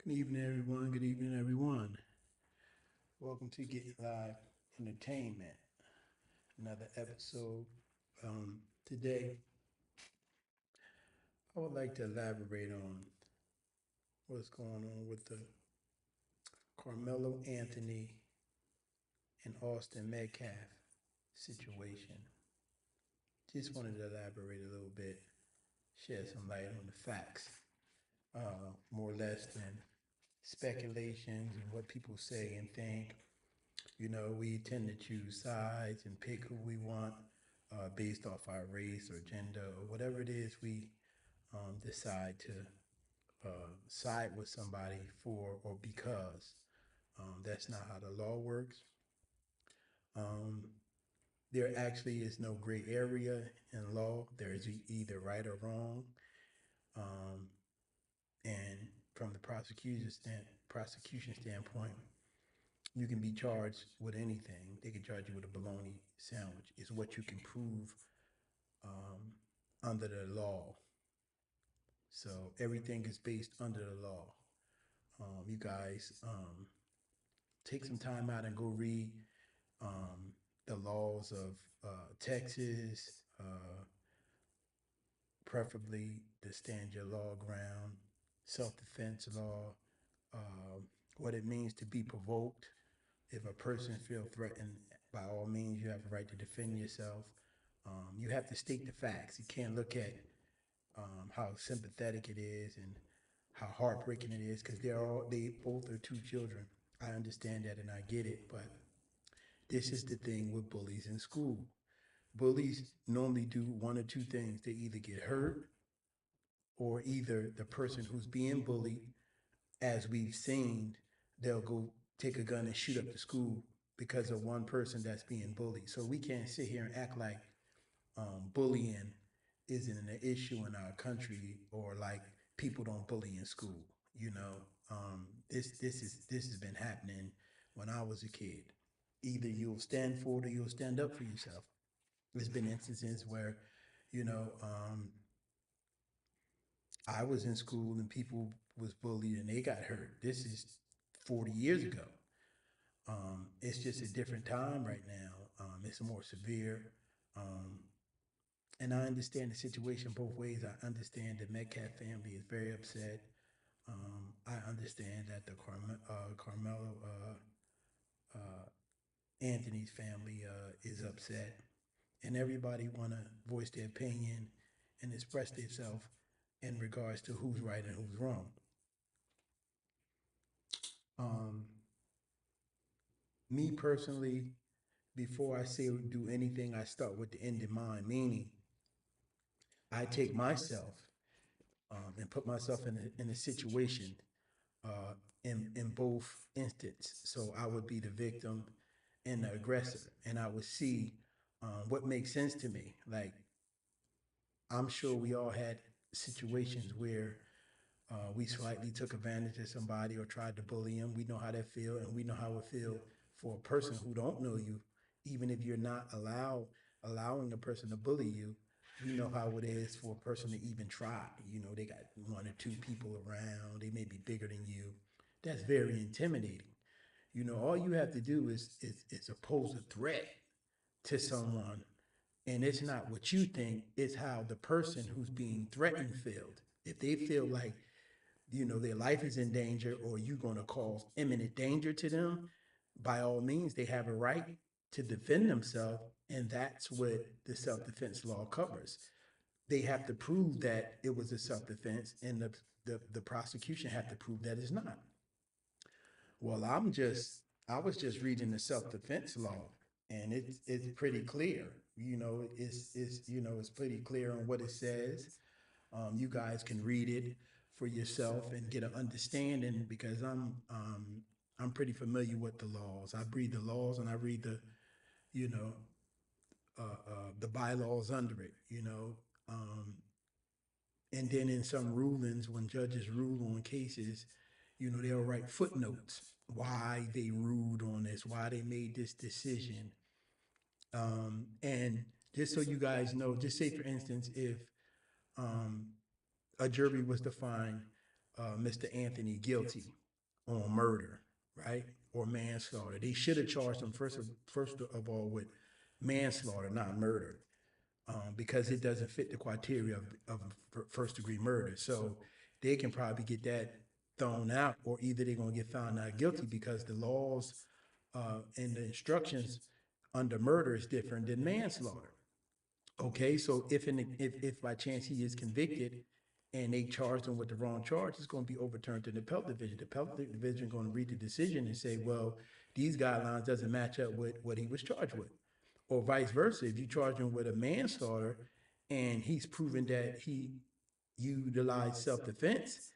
Good evening, everyone. Good evening, everyone. Welcome to Get Live Entertainment. Another episode. Today, I would like to elaborate on what's going on with the Carmelo Anthony and Austin Metcalf situation. Just wanted to elaborate a little bit, shed some light on the facts, more or less than speculations and what people say and think. You know, we tend to choose sides and pick who we want based off our race or gender or whatever it is we decide to side with somebody for or because. That's not how the law works. Um, there actually is no gray area in law. There is either right or wrong. Um, and from the prosecution standpoint, you can be charged with anything. They can charge you with a bologna sandwich. It's what you can prove um, under the law. So everything is based under the law. You guys take some time out and go read the laws of Texas, preferably the stand your law ground, self-defense law, what it means to be provoked. If a person feels threatened, by all means, you have a right to defend yourself. You have to state the facts. You can't look at how sympathetic it is and how heartbreaking it is because they both are two children. I understand that and I get it, but this is the thing with bullies in school. Bullies normally do one or two things. They either get hurt or either the person who's being bullied, as we've seen, they'll go take a gun and shoot up the school because of one person that's being bullied. So we can't sit here and act like bullying isn't an issue in our country or like people don't bully in school. You know, this has been happening when I was a kid. Either you'll stand for it or you'll stand up for yourself. There's been instances where, you know, I was in school and people was bullied and they got hurt. This is 40 years ago. It's just a different time right now. It's more severe. Um, and I understand the situation both ways. I understand the Metcalf family is very upset. I understand that the Carmelo Anthony's family is upset, and everybody want to voice their opinion and express themselves in regards to who's right and who's wrong. Um, Me personally, before I say or do anything, I start with the end in mind, meaning I take myself and put myself in a situation in both instances. So I would be the victim and the aggressor, and I would see what makes sense to me. Like I'm sure we all had situations where we slightly took advantage of somebody or tried to bully them. We know how that feel, and we know how it feel for a person who don't know you, even if you're not allowing a person to bully you. We know how it is for a person to even try. You know, they got one or two people around. They may be bigger than you. That's very intimidating. You know, all you have to do is oppose a threat to someone, and it's not what you think, it's how the person who's being threatened feels. If they feel like, you know, their life is in danger or you're going to cause imminent danger to them, by all means, they have a right to defend themselves. And that's what the self defense law covers. They have to prove that it was a self defense, and the prosecution have to prove that it's not. Well, I was just reading the self defense law, and it's pretty clear. You know, it's pretty clear on what it says. You guys can read it for yourself and get an understanding because I'm pretty familiar with the laws. I read the laws and I read you know the bylaws under it. And then in some rulings, when judges rule on cases, they'll write footnotes why they ruled on this, why they made this decision. And just so you guys know, just say for instance, if a jury was to find Mr. Anthony guilty on murder, right, or manslaughter. They should have charged him first of all with manslaughter, not murder, because it doesn't fit the criteria of first degree murder. So they can probably get that thrown out, or either they're gonna get found not guilty because the laws and the instructions under murder is different than manslaughter. Okay, so if by chance he is convicted and they charged him with the wrong charge, it's going to be overturned to the appellate division. The appellate division is going to read the decision and say, well, these guidelines doesn't match up with what he was charged with, or vice versa. If you charge him with a manslaughter and he's proven that he utilized self-defense,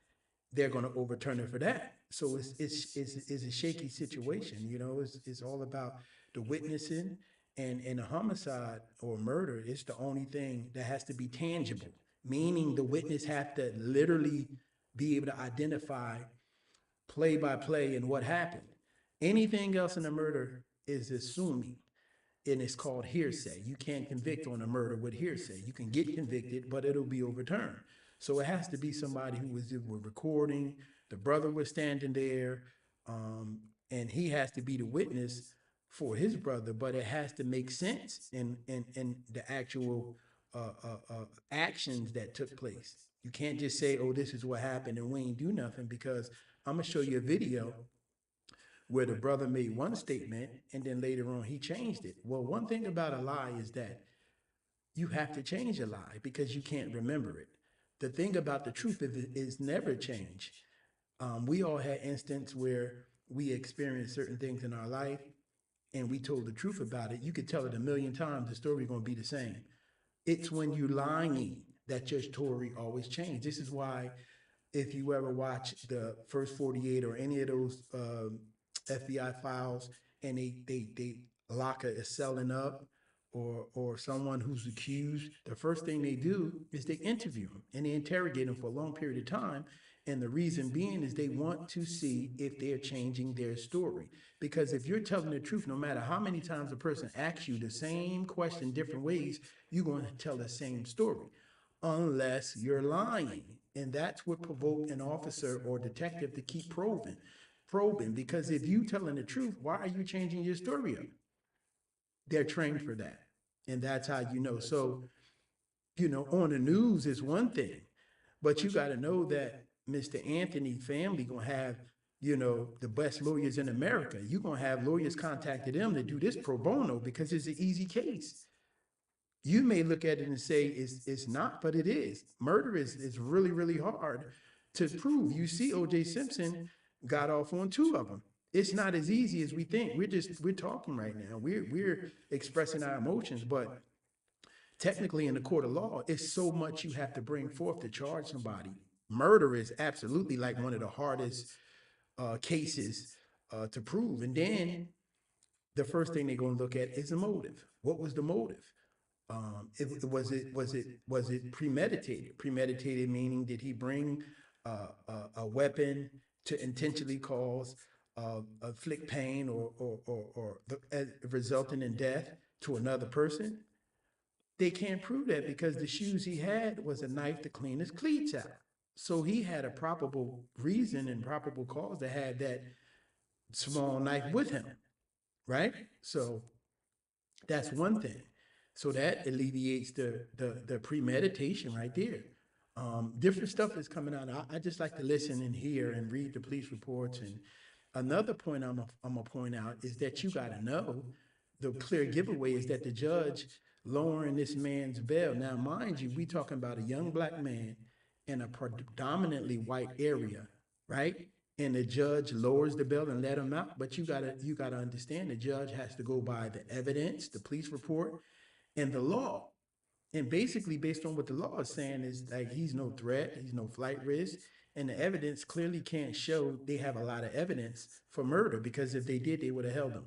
they're going to overturn it for that. So it's a shaky situation. You know, it's all about the witnessing, and in a homicide or murder, it's the only thing that has to be tangible, meaning the witness have to literally be able to identify play by play and what happened. Anything else in a murder is assuming, and it's called hearsay. You can't convict on a murder with hearsay. You can get convicted, but it'll be overturned. So it has to be somebody who was recording. The brother was standing there, and he has to be the witness for his brother, but it has to make sense in the actual actions that took place. You can't just say, "Oh, this is what happened," and we ain't do nothing, because I'm gonna show you a video where the brother made one statement and then later on he changed it. Well, one thing about a lie is that you have to change a lie because you can't remember it. The thing about the truth is never change. We all had instances where we experienced certain things in our life and we told the truth about it. You could tell it a million times, the story going to be the same. It's when you're lying that your story always changes. This is why, if you ever watch the first 48 or any of those FBI files, and they lock a selling up or someone who's accused, the first thing they do is they interview them and they interrogate them for a long period of time. And the reason being is they want to see if they're changing their story. Because if you're telling the truth, no matter how many times a person asks you the same question different ways, you're going to tell the same story unless you're lying. And that's what provoked an officer or detective to keep probing. Because if you telling the truth, why are you changing your story up? They're trained for that. And that's how you know. So, on the news is one thing, but you got to know that Mr. Anthony family gonna have, the best lawyers in America. You're gonna have lawyers contacted them to do this pro bono because it's an easy case. You may look at it and say it's not, but it is. Murder is really, really hard to prove. You see, O.J. Simpson got off on two of them. It's not as easy as we think. We're talking right now. We're expressing our emotions, but technically in the court of law, it's so much you have to bring forth to charge somebody. Murder is absolutely like one of the hardest cases to prove. And then the first thing they're going to look at is the motive. What was the motive? Was it premeditated? Premeditated meaning, did he bring a weapon to intentionally cause afflict pain or resulting in death to another person? They can't prove that because the shoes he had was a knife to clean his cleats out. So he had a probable reason and probable cause to have that small knife with him, right? So that's one thing. So that alleviates the premeditation right there. Different stuff is coming out. I just like to listen and hear and read the police reports. And another point I'm gonna point out is that you got to know the clear giveaway is that the judge lowering this man's bail. Now, mind you, we talking about a young black man in a predominantly white area, right? And the judge lowers the bail and let him out. But you gotta understand the judge has to go by the evidence, the police report, and the law. And basically, based on what the law is saying, is like he's no threat, he's no flight risk, and the evidence clearly can't show they have a lot of evidence for murder because if they did, they would have held him.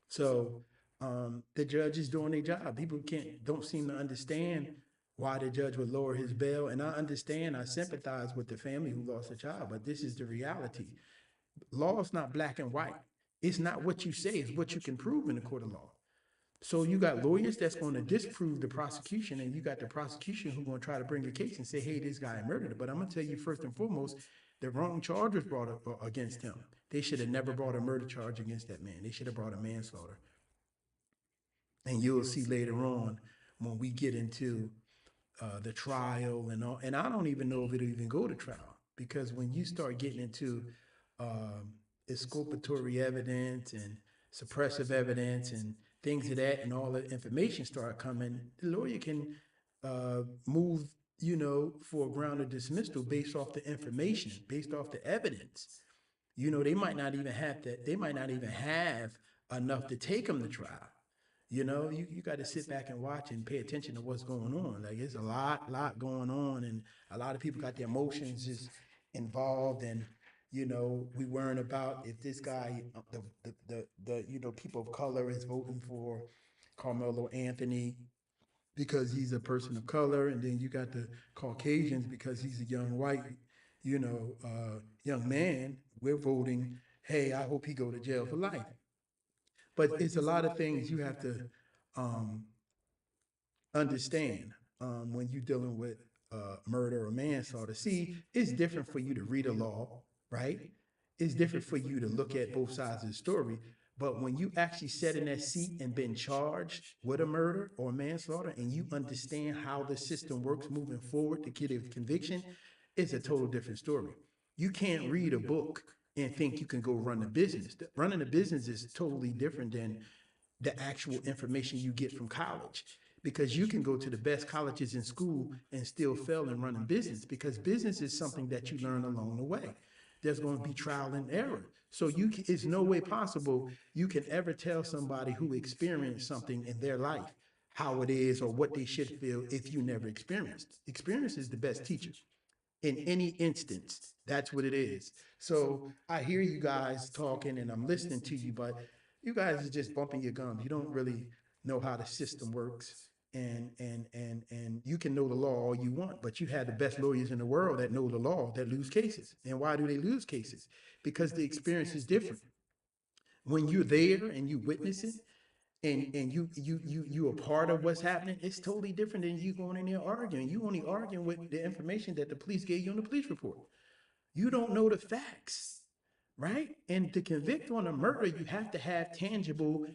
So the judge is doing their job. People don't seem to understand why the judge would lower his bail. And I understand, I sympathize with the family who lost a child, but this is the reality. Law is not black and white. It's not what you say, it's what you can prove in the court of law. So you got lawyers that's going to disprove the prosecution, and you got the prosecution who's going to try to bring a case and say, hey, this guy murdered it. But I'm going to tell you first and foremost, The wrong charge was brought up against him. They should have never brought a murder charge against that man. They should have brought a manslaughter. And you'll see later on when we get into the trial and all. And I don't even know if it'll even go to trial because when you start getting into exculpatory evidence and suppressive evidence and things of that, and all the information start coming, the lawyer can move, for a ground of dismissal based off the information, based off the evidence. They might not even have that. They might not even have enough to take them to trial. You got to sit back and watch and pay attention to what's going on. Like it's a lot going on, and a lot of people got their emotions just involved, and we worrying about if this guy, the people of color is voting for Carmelo Anthony because he's a person of color, and then you got the Caucasians because he's a young white, young man. We're voting, hey, I hope he go to jail for life. But it's a lot of things you have to um, understand when you're dealing with murder or manslaughter. See, it's different for you to read a law, right? It's different for you to look at both sides of the story. But when you actually sat in that seat and been charged with a murder or manslaughter and you understand how the system works moving forward to get a conviction, it's a total different story. You can't read a book and think you can go run a business. Running a business is totally different than the actual information you get from college, because you can go to the best colleges in school and still fail in running business, because business is something that you learn along the way. There's going to be trial and error. So it's no way possible you can ever tell somebody who experienced something in their life how it is or what they should feel if you never experienced. Experience is the best teacher in any instance. That's what it is. So I hear you guys talking and I'm listening to you, but you guys are just bumping your gums. You don't really know how the system works. And you can know the law all you want, but you have the best lawyers in the world that know the law that lose cases. And why do they lose cases? Because the experience is different. When you're there and you witness it, and you a part of what's happening, it's totally different than you going in there arguing. You only arguing with the information that the police gave you on the police report. You don't know the facts, right? And to convict on a murder, you have to have tangible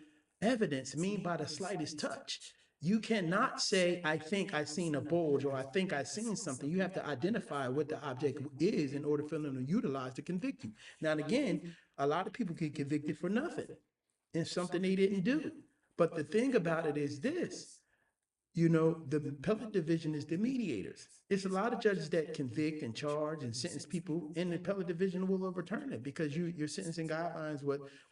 evidence, mean by the slightest touch. You cannot say, I think I seen a bulge or I think I seen something. You have to identify what the object is in order for them to utilize to convict you. Now, and again, a lot of people get convicted for nothing and something they didn't do. But the thing about it is this, the appellate division is the mediators. It's a lot of judges that convict and charge and sentence people, and the appellate division will overturn it because your sentencing guidelines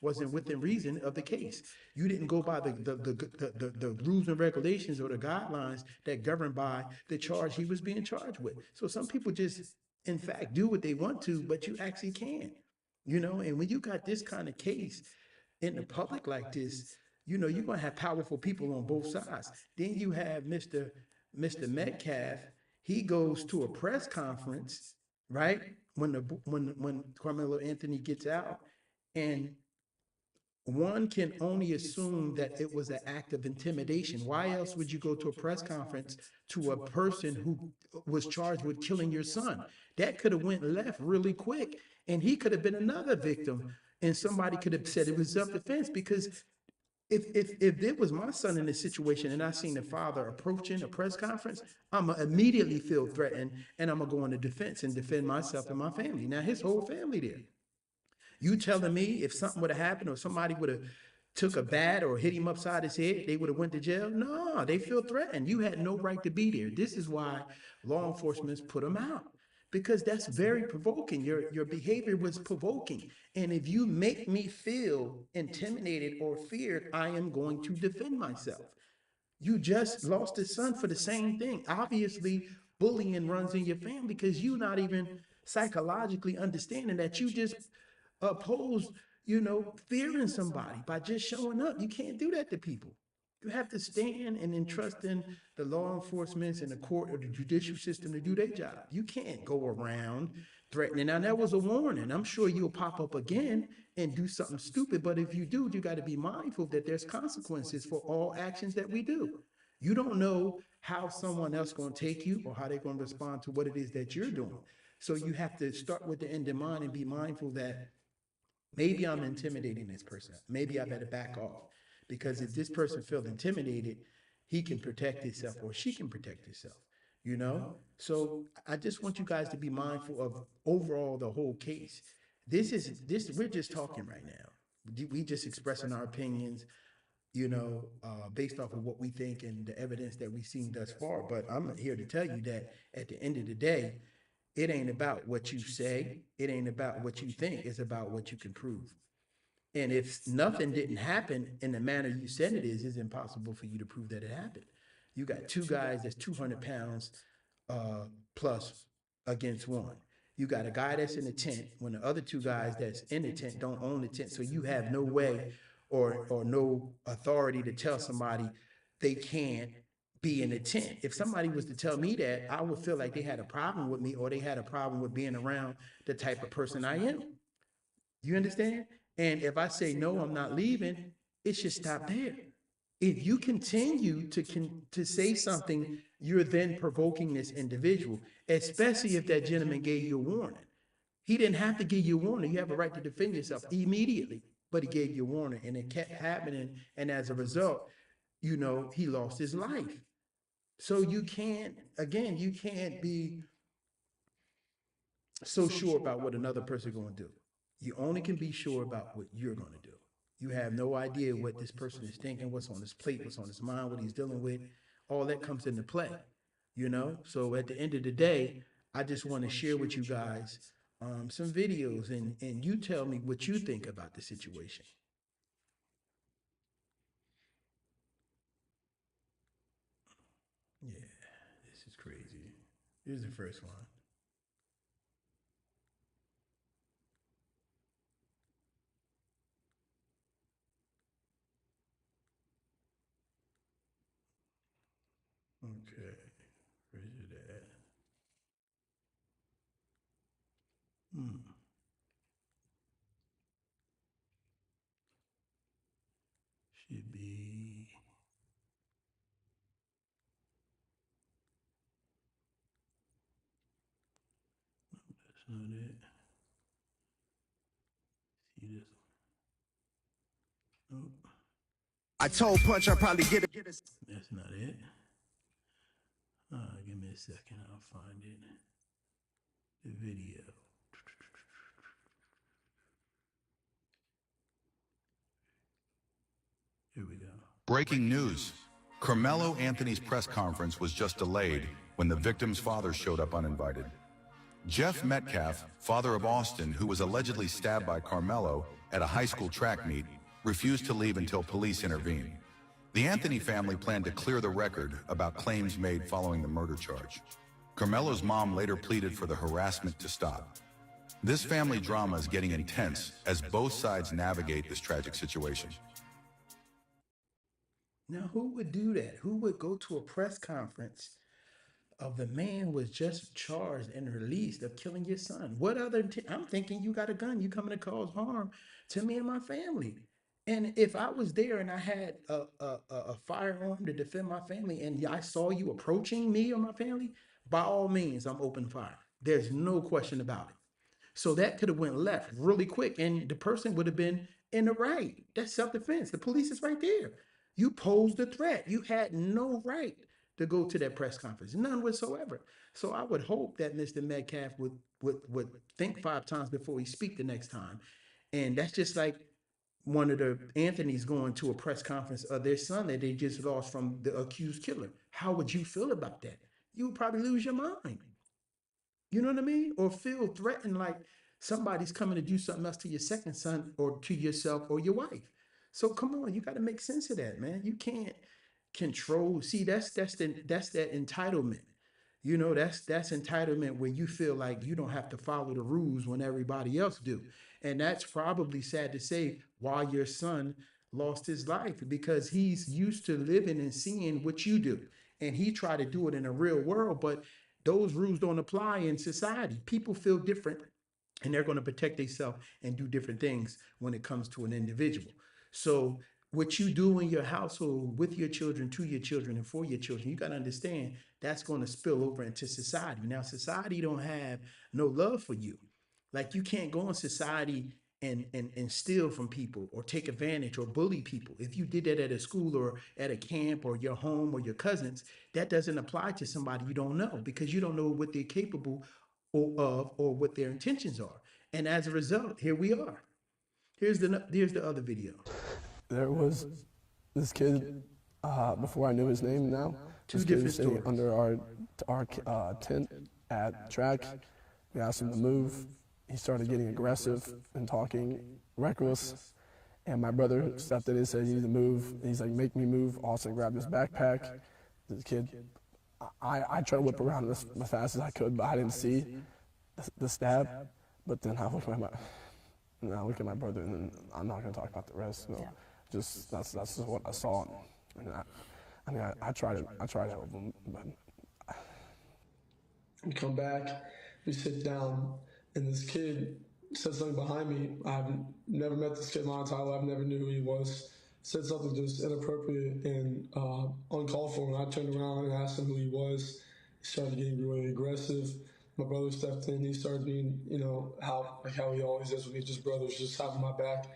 wasn't within reason of the case. You didn't go by the rules and regulations or the guidelines that govern by the charge he was being charged with. So some people just, in fact, do what they want to, but you actually can't. And when you got this kind of case in the public like this, you're gonna have powerful people on both sides. Then you have Mr. Metcalf. He goes to a press conference, right? When Carmelo Anthony gets out, and one can only assume that it was an act of intimidation. Why else would you go to a press conference to a person who was charged with killing your son? That could have went left really quick, and he could have been another victim, and somebody could have said it was self-defense. Because if it was my son in this situation and I seen the father approaching a press conference, I'm gonna immediately feel threatened and I'm gonna go into defense and defend myself and my family. Now his whole family there. You telling me if something would have happened or somebody would have took a bat or hit him upside his head, they would have went to jail? No, they feel threatened. You had no right to be there. This is why law enforcement put them out, because that's very provoking. Your behavior was provoking. And if you make me feel intimidated or feared, I am going to defend myself. You just lost a son for the same thing. Obviously, bullying runs in your family because you're not even psychologically understanding that you just oppose, fearing somebody by just showing up. You can't do that to people. You have to stand and entrust in the law enforcement and the court or the judicial system to do their job. You can't go around threatening. Now, that was a warning. I'm sure you'll pop up again and do something stupid. But if you do, you got to be mindful that there's consequences for all actions that we do. You don't know how someone else going to take you or how they're going to respond to what it is that you're doing. So you have to start with the end in mind and be mindful that maybe I'm intimidating this person. Maybe I better back off. Because if this person feels intimidated, he can protect himself or she can protect herself, you know? So I just want you guys to be mindful of overall the whole case. We're just talking right now. We just expressing our opinions, based off of what we think and the evidence that we've seen thus far. But I'm here to tell you that at the end of the day, it ain't about what you say, it ain't about what you think, it's about what you can prove. And if nothing didn't happen in the manner you said it is, it's impossible for you to prove that it happened. You got two guys that's 200 pounds uh, plus against one. You got a guy that's in the tent when the other two guys that's in the tent don't own the tent. So you have no way or no authority to tell somebody they can't be in the tent. If somebody was to tell me that, I would feel like they had a problem with me or they had a problem with being around the type of person I am. You understand? And if I say no, I'm not leaving, it should stop there. If you continue to say something, you're then provoking this individual, especially if that gentleman gave you a warning. He didn't have to give you a warning. You have a right to defend yourself immediately, but he gave you a warning, and it kept happening. And as a result, he lost his life. So you can't be so sure about what another person is going to do. You only can be sure about what you're going to do. You have no idea what this person is thinking, what's on his plate, what's on his mind, what he's dealing with. All that comes into play. So at the end of the day, I just want to share with you guys some videos, and you tell me what you think about the situation. Yeah, this is crazy. Here's the first one. Okay, where's it at? Hmm. Should be. That's not it. See this? Nope. I told Punch I'd probably get it. That's not it. Give me a second. I'll find it. The video. Here we go. Breaking news. Carmelo Anthony's press conference was just delayed when the victim's father showed up uninvited. Jeff Metcalf, father of Austin, who was allegedly stabbed by Carmelo at a high school track meet, refused to leave until police intervened. The Anthony family planned to clear the record about claims made following the murder charge. Carmelo's mom later pleaded for the harassment to stop. This family drama is getting intense as both sides navigate this tragic situation. Now, who would do that? Who would go to a press conference of the man was just charged and released of killing your son? What other? I'm thinking you got a gun. You coming to cause harm to me and my family. And if I was there and I had a firearm to defend my family, and I saw you approaching me or my family, by all means, I'm open fire. There's no question about it. So that could have went left really quick, and the person would have been in the right. That's self-defense. The police is right there. You posed a threat. You had no right to go to that press conference, none whatsoever. So I would hope that Mr. Metcalf would think 5 times before he speak the next time. And that's just like one of the Anthony's going to a press conference of their son that they just lost from the accused killer. How would you feel about that? You would probably lose your mind. You know what I mean? Or feel threatened like somebody's coming to do something else to your second son or to yourself or your wife. So come on, you got to make sense of that, man. You can't control. See, that's that entitlement. That's entitlement where you feel like you don't have to follow the rules when everybody else do. And that's probably sad to say why your son lost his life because he's used to living and seeing what you do. And he tried to do it in a real world, but those rules don't apply in society. People feel different and they're going to protect themselves and do different things when it comes to an individual. So what you do in your household with your children, to your children, and for your children, you got to understand that's going to spill over into society. Now, society don't have no love for you. Like you can't go in society and steal from people or take advantage or bully people. If you did that at a school or at a camp or your home or your cousins, that doesn't apply to somebody you don't know because you don't know what they're capable of or what their intentions are. And as a result, here we are. Here's the other video. There was this kid, before I knew his name now, Two this kid different was sitting stories. under our tent at track. We asked him to move. He started getting aggressive and talking reckless. And my brother stepped in and said, "You need to move." And he's like, "Make me move." Austin grabbed his backpack. The kid, I tried to whip around as fast as I could, but I didn't see the stab. But then I looked at my brother, and then I'm not going to talk about the rest. You know, just that's just what I saw. And I tried to help him, but We come back, we sit down, and this kid said something behind me. I've never met this kid in my entire life. I never knew who he was. Said something just inappropriate and uncalled for. And I turned around and asked him who he was. He started getting really aggressive. My brother stepped in. He started being, how he always is with me, just brothers, just having my back.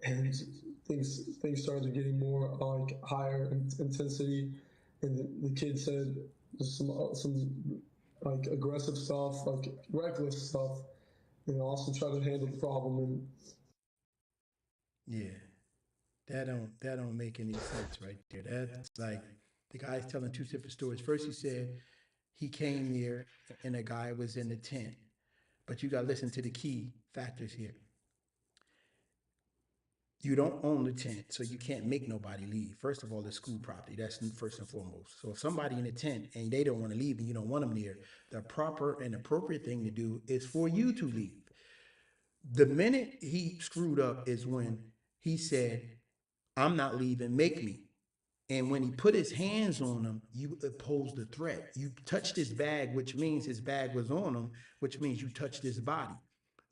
And things started getting more like higher intensity. And the kid said some like aggressive stuff, like reckless stuff. Also try to handle the problem. And Yeah, that don't make any sense right there. That's like the guy's telling two different stories. First, he said he came here and a guy was in the tent, but you got to listen to the key factors here. You don't own the tent, so you can't make nobody leave. First of all, it's school property. That's first and foremost. So if somebody in the tent and they don't want to leave and you don't want them there, the proper and appropriate thing to do is for you to leave. The minute he screwed up is when he said, "I'm not leaving, make me." And when he put his hands on him, you opposed the threat. You touched his bag, which means his bag was on him, which means you touched his body.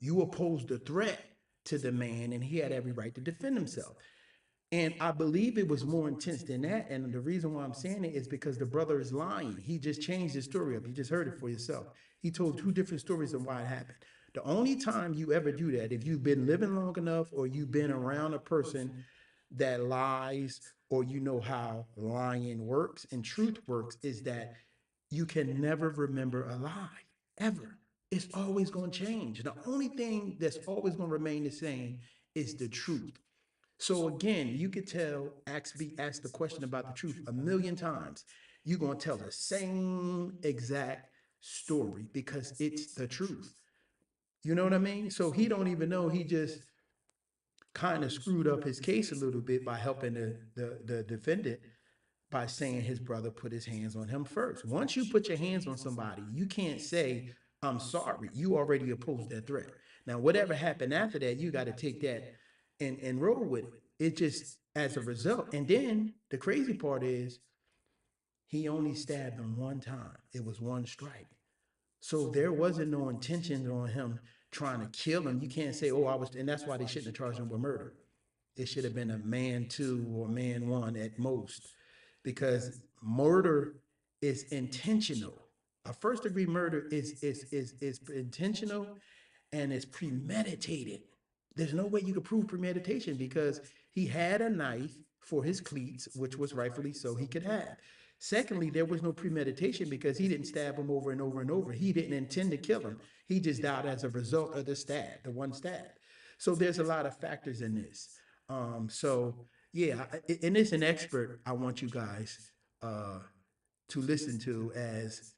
You opposed the threat to the man, and he had every right to defend himself. And I believe it was more intense than that. And the reason why I'm saying it is because the brother is lying. He just changed his story up. You just heard it for yourself. He told two different stories of why it happened. The only time you ever do that, if you've been living long enough or you've been around a person that lies or you know how lying works and truth works, is that you can never remember a lie, ever. It's always going to change. The only thing that's always going to remain the same is the truth. So again, you could tell, be asked the question about the truth a million times. You're gonna tell the same exact story because it's the truth. You know what I mean? So he don't even know he just kind of screwed up his case a little bit by helping the defendant by saying his brother put his hands on him first. Once you put your hands on somebody, you can't say, "I'm sorry." You already opposed that threat. Now, whatever happened after that, you got to take that and roll with it. It just as a result. And then the crazy part is he only stabbed him one time. It was one strike. So there wasn't no intention on him trying to kill him. You can't say, "Oh, I was," and that's why they shouldn't have charged him with murder. It should have been a man two or man one at most, because murder is intentional. A first degree murder is intentional and it's premeditated. There's no way you could prove premeditation because he had a knife for his cleats, which was rightfully so he could have. Secondly, there was no premeditation because he didn't stab him over and over and over. He didn't intend to kill him. He just died as a result of the stab, the one stab. So there's a lot of factors in this. So yeah, and it's an expert I want you guys uh, to listen to as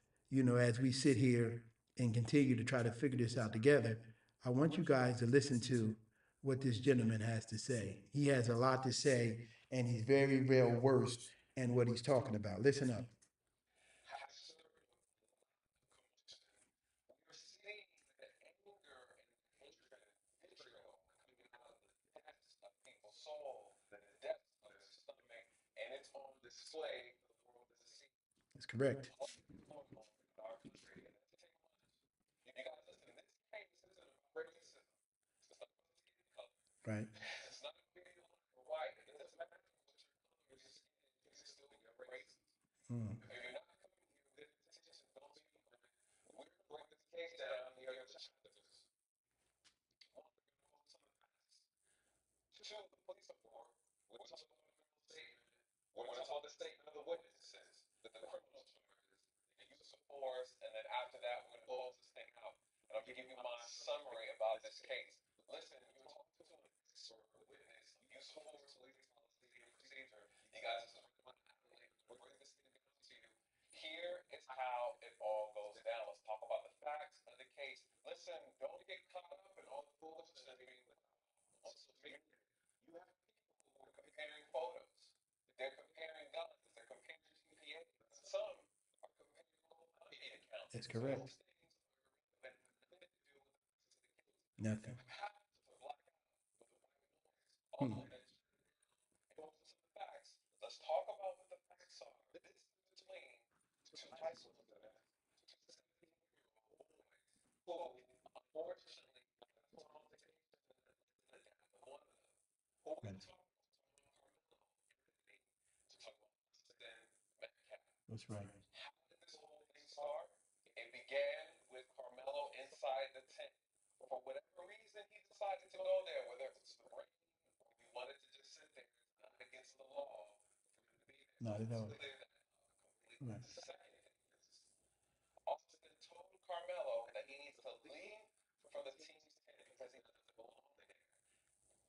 as we sit here and continue to try to figure this out together. I want you guys to listen to what this gentleman has to say. He has a lot to say, and he's very well versed in what he's talking about. Listen up. That's correct. Right. Mm. If you're not coming here with intention, don't be ignorant. We're going to break this case down in the other chapters. One, we're going to hold some of the facts. Two, the police report. We're talking about the criminal statement. We're going to talk about the statement of the witnesses, the criminal charges, the use of force, and then after that, we're going to close this thing out. And I'm going to give you my summary about this case. Listen, you're talking to an expert witness, use of force, police policy, and procedure. You guys just we're breaking this thing down to you. Here is how it all goes down. Let's talk about the facts of the case. Listen, don't get caught up in all the foolishness being on social media. You have people who are comparing photos. They're comparing guns. They're comparing GPAs. Some are comparing media accounts. That's correct. Those things are nothing to do with the case. Nothing. To black out with the white noise. All of that. Some facts. Let's talk about what the facts are. The distance between two high school students, two 17-year-old boys, who unfortunately one of them, who we talk about Carmelo, to talk about Austin Metcalf. That's right. How did this whole thing start? It began with Carmelo inside the tent. For whatever reason, he decided to go there, whether it was the rain or he wanted to just sit there. It's not against the law for him to be there. Not at all. Clear that completely. Right. The second thing is, Austin told Carmelo that he needs to leave from the team's tent because he doesn't belong there.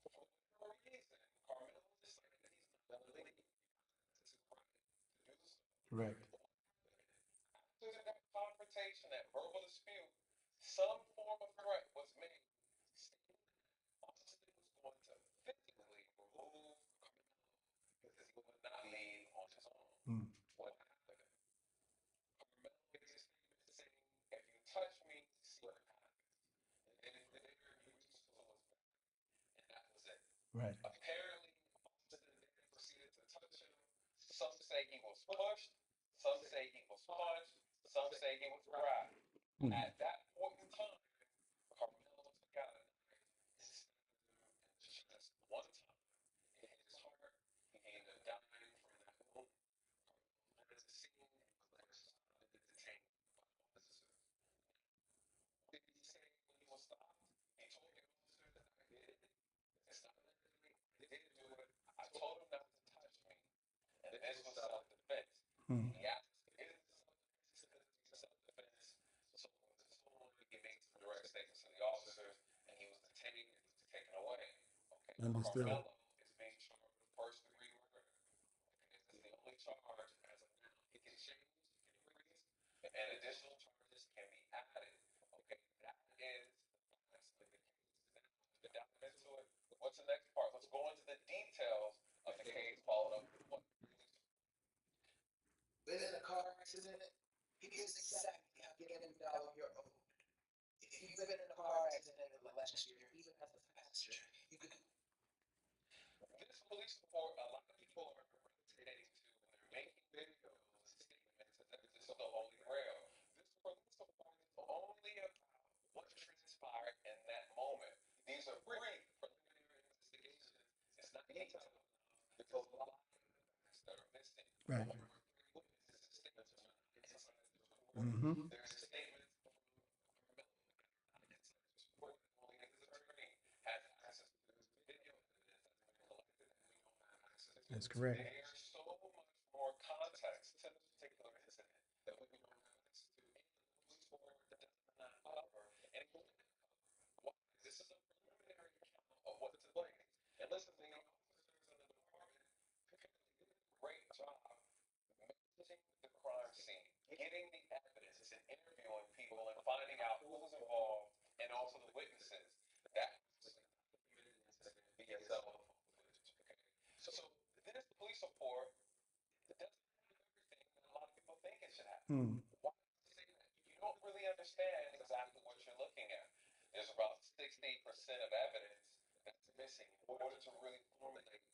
For whatever reason, Carmelo decided that he's not going to leave. It's his right to do so. Correct. After that confrontation, that verbal dispute, some form of threat was made, stating that Austin was going to physically remove Carmelo because he would not leave on his own. Mm. What happened? Carmelo made a statement saying, "If you touch me, see what happens." And then later he reached for his back, and that was it. Right. Apparently, Austin then proceeded to touch him. Some say he was pushed. Some say he was punched. Some say he was grabbed. Mm. At that point in time, Carmelo took out a knife and stabbed him in the chest one time. It hit his heart. He ended up dying from that wound. Carmelo went to the scene and was later stopped and detained by officers. What did he say when he was stopped? He told the officer that I did it. It's not literally, I didn't do it. I told him not to touch me. And this was self-defense. Mm. He asked, is this self-defense? So this whole he made some direct statements to the officers, and he was detained and was taken away. Okay, Understood. Carmelo is being charged with first-degree murder. Okay, this is the only charge as of now. It can change, it can increase, and additional charges can be added. Okay, that is the facts of the case. Now, to dive into it, what's the next part? Let's go into the details of the case, followed up with what. Been in a car accident, here's exactly how $1 you're owed. If you've been in a car accident in the last year, even as a passenger, you could. This police report, a lot of people are gravitating to when they're making videos and statements that this is the holy grail. This police report is only about what transpired in that moment. These are brief preliminary investigations. It's not detailed enough because a lot of facts that are missing. Right. Witnesses' statements are not inside this report. Mm-hmm. There's statements from Carmelo not inside this report. Only his attorney has access to this video evidence that's been collected that we don't have access to. That's correct. There's so much more context to this particular incident that we don't have access to. And the police report does not cover, and it will not cover. Why? This is a preliminary account of what took place. And listen, the officers in the department apparently did a great job managing the crime scene, getting the evidence and interviewing people and finding out who was involved and also the witnesses. That was a documented incident via cell phone footage. Okay, so this police report doesn't have everything that a lot of people think it should have. Mm. Why do I say that? You don't really understand exactly what you're looking at. There's about 60% of evidence that's missing in order to really formulate an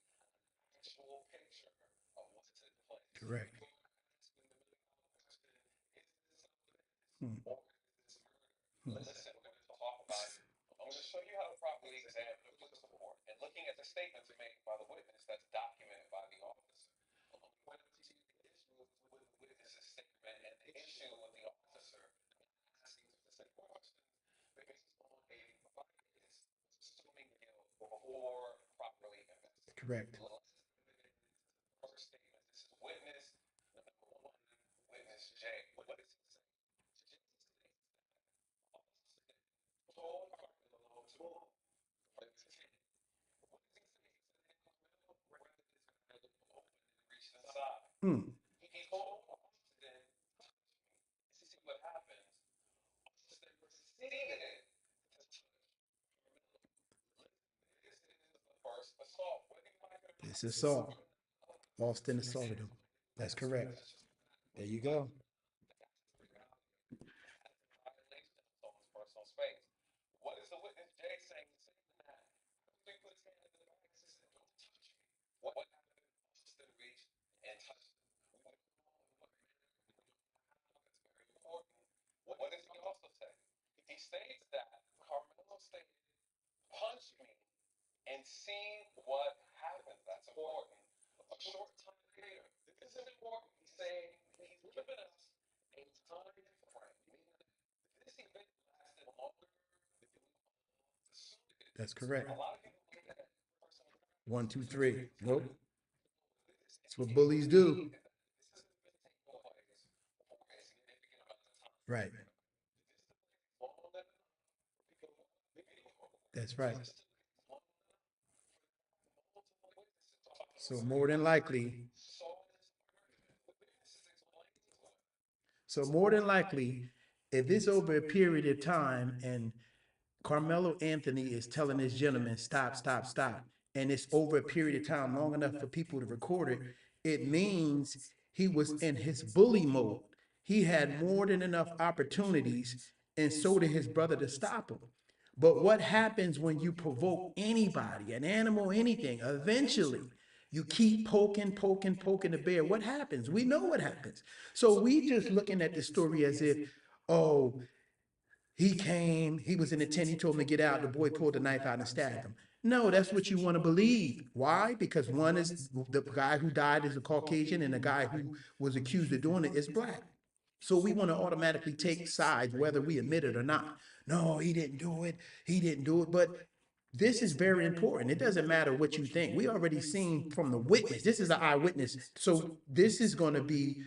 actual picture of what took place. Correct. You're asking the million-dollar question, is this self-defense Hmm. or is this murder? Listen, we're going to talk about it. I'm going to show you how to properly examine the police report and looking at the statements made by the witness that's documented by the officer. I'm going to point out to you the issues with the before properly investigating. Correct. First statement. This is witness number one, witness J. What does he say? J states that Austin told Carmelo to move. Witness J. What does he say? He said, hey, Carmelo grabbed this bag open and reached inside. Hmm. He told Austin, touch me. See what happens. Austin proceeded to touch Carmelo. This is the first assault. Whether you like it or This not, is assault. Austin Austin assaulted him. That's correct. That's just There you go. that's the reality. That's a violation of someone's personal space. What is the witness J saying? He's saying that after he put his hand in the bag, he said, "Don't touch me." What happened? Austin reached and touched him. We don't know in what manner. We don't know how. It's very important. What does he also say? He states that Carmelo stated, "Punch me and seeing what happens." That's important. A short time later, this is important. He's saying he's given us a time frame, meaning that this event lasted longer than we all assumed it. That's correct. A lot of people look at person 1, 2, 3. Nope. this. That's what bullies do. This has been taking place for a significant amount of time. Right. This delay long enough for people to watch the video. That's right. This delay long enough for multiple witnesses to talk So more than likely, if it's over a period of time and Carmelo Anthony is telling this gentleman, stop, stop, stop, and it's over a period of time long enough for people to record it, it means he was in his bully mode. He had more than enough opportunities, and so did his brother, to stop him. But what happens when you provoke anybody, an animal, anything? Eventually, you keep poking, poking, poking the bear. What happens? We know what happens. So we just looking at the story as if, oh, he came, he was in the tent, he told him to get out. The boy pulled the knife out and stabbed him. No, that's what you want to believe. Why? Because one is the guy who died is a Caucasian, and the guy who was accused of doing it is black. So we want to automatically take sides, whether we admit it or not. No, he didn't do it. He didn't do it. But this is very important. It doesn't matter what you think. We already seen from the witness. This is an eyewitness. So this is going to be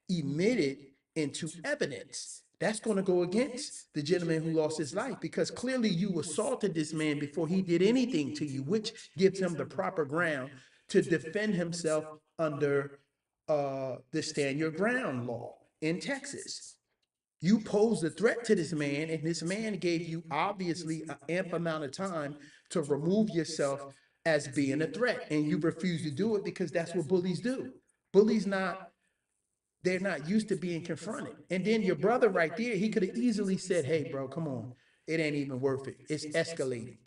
emitted into evidence. That's going to go against the gentleman who lost his life, because clearly you assaulted this man before he did anything to you, which gives him the proper ground to defend himself under the stand your ground law in Texas. You posed a threat to this man, and this man gave you obviously an ample amount of time to remove yourself as being a threat, and you refuse to do it because that's what bullies do. Bullies not, they're not used to being confronted. And then your brother right there, he could have easily said, hey, bro, come on. It ain't even worth it. It's escalating.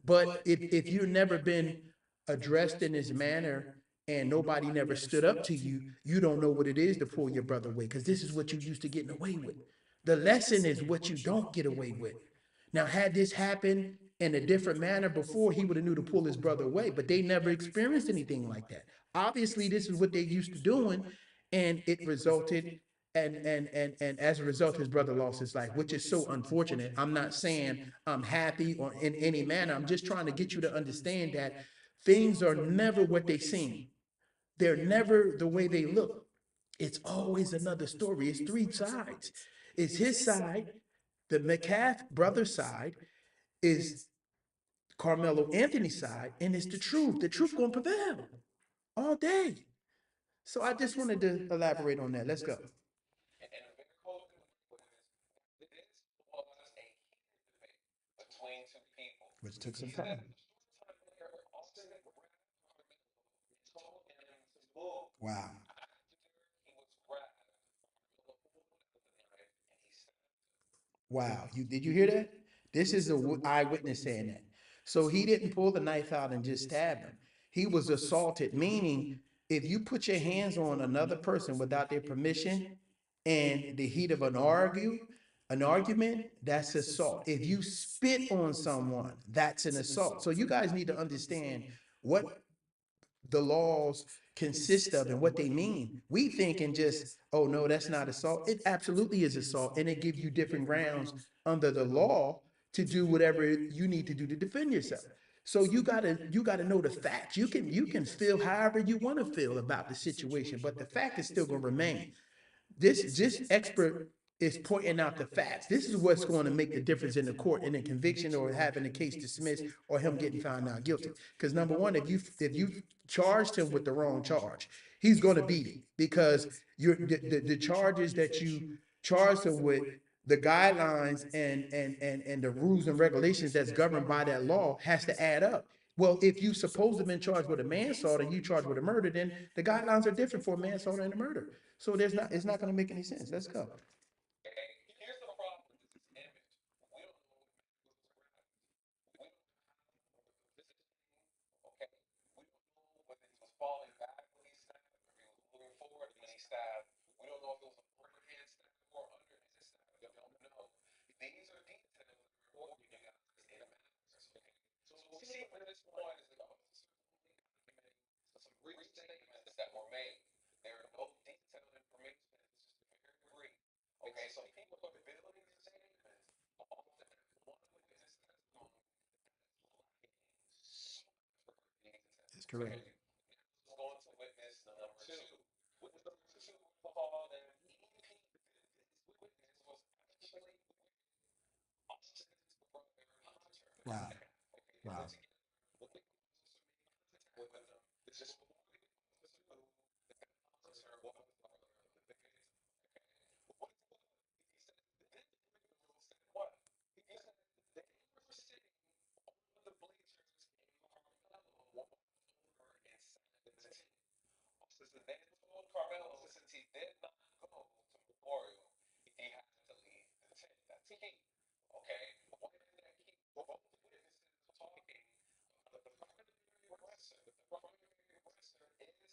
But if you've never been addressed in this manner and nobody never stood up to you, you don't know what it is to pull your brother away, because this is what you used to getting away with. The lesson is what you don't get away with. Now, had this happened in a different manner before, he would have knew to pull his brother away, but they never experienced anything like that. Obviously, this is what they used to doing, and it resulted, and as a result, his brother lost his life, which is so unfortunate. I'm not saying I'm happy or in any manner. I'm just trying to get you to understand that things are never what they seem. They're never the way they look. It's always another story. It's three sides. It's his side, the Metcalf brother side, is Carmelo Anthony's side, and it's the truth. The truth gonna prevail all day. So I just wanted to elaborate on that. Let's go. And a very closing with this was a heated debate between two people. Which took some He said time. a short time later, Austin grabbed Carmelo and told him to move. Wow. After he was grabbed, Carmelo pulled out the knife and he stabbed him. Wow. Did you hear that? This is an eyewitness saying that. So he didn't pull the knife out and just stab him. He was assaulted, meaning if you put your hands on another person without their permission and the heat of an argument, that's assault. If you spit on someone, that's an assault. So you guys need to understand what the laws consist of and what they mean. We thinking just, oh no, that's not assault. It absolutely is assault, and it gives you different grounds under the law to do whatever you need to do to defend yourself. So you gotta know the facts. You can feel however you want to feel about the situation, but the fact is still gonna remain. This expert is pointing out the facts. This is what's going to make the difference in the court in a conviction or having the case dismissed or him getting found not guilty. Because number one, if you charged him with the wrong charge, he's going to beat it because the charges that you charged him with, the guidelines and the rules and regulations that's governed by that law has to add up. Well, if you supposed to have been charged with a manslaughter and you charged with a murder, then the guidelines are different for a manslaughter and a murder. So it's not going to make any sense. Let's go. Okay, here's the problem with this image. We don't know what we don't know how this is, okay? We don't know whether he was falling back when he stabbed or he was moving forward when he stabbed. We don't know if it was an overhand stab or underhand stab. We don't know. These are details that are important to guys in a matters, okay? So what we see at this point is that some brief statements that were made. There are no detailed information. It's just very brief. Okay, so people are building these statements off that one witness testimony That's correct. going to witness number two. Witness number two called an EP. This witness was actually Austin's brother Hunter. Wow. Okay, Wow. with them. This is before we get to Hunter was the brother of the victim. Okay, he said, then the individual said what? He said they were sitting on the bleachers in Carmelo while over inside the tent. Austin then told Carmelo since he did not go to Memorial, he had to leave the tent. That's key. Okay, when that key, both witnesses are talking, the primary aggressor is Austin. Okay, we're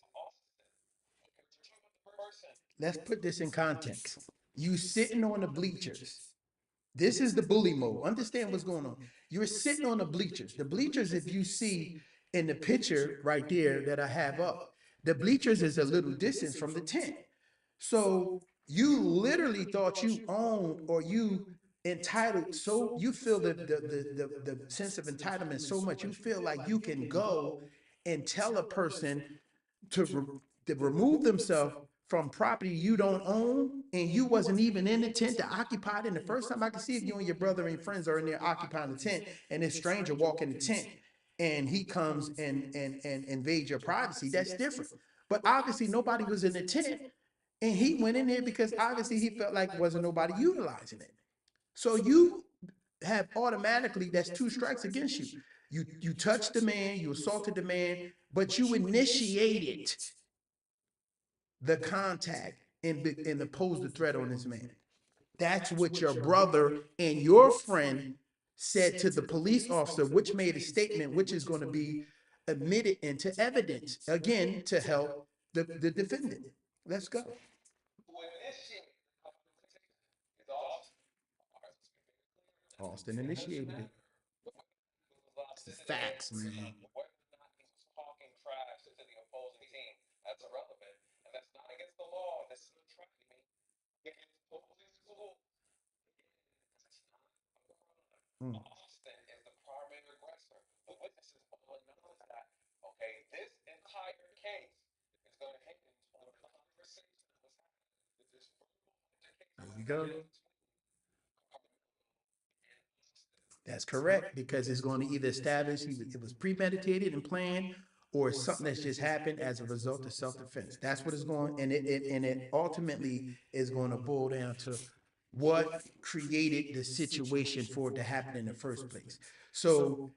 talking about the person. Let's put this in context. You sitting on the bleachers. This is the bully mode. Understand what's going on. You're sitting on the bleachers. The bleachers, if you see in the picture right there that I have up, the bleachers is a little distance from the tent. So you literally thought you owned or you entitled, so you feel the sense of entitlement so much, you feel like you can go and tell a person to, to remove themselves from property you don't own, and you wasn't even in the tent to occupy it. And the first time I can see if you and your brother and friends are in there occupying the tent, and this stranger walk in the tent and he comes and invades your privacy, that's different. But obviously nobody was in the tent, and he went in there because obviously he felt like wasn't nobody utilizing it. So you have automatically, that's two strikes against you. You touched the man, you assaulted the man, but you initiated the contact and opposed the threat on this man. That's what your brother and your friend said to the police officer, which made a statement which is going to be admitted into evidence again to help the defendant. Let's go. Who initiated the conversation is Austin. Austin initiated it. Facts, man. Whether or not he was talking trash to the opposing team, that's irrelevant. And that's not against the law. This is a tragedy against opposing schools. That's not a crime. Austin is the primary aggressor. The witnesses all acknowledge that. Okay, this entire case is going to hinge on a conversation that was had. This verbal altercation. There you go. That's correct, because it's going to either establish it was premeditated and planned, or something that's just happened as a result of self-defense. That's what it's going, and it ultimately is going to boil down to what created the situation for it to happen in the first place. So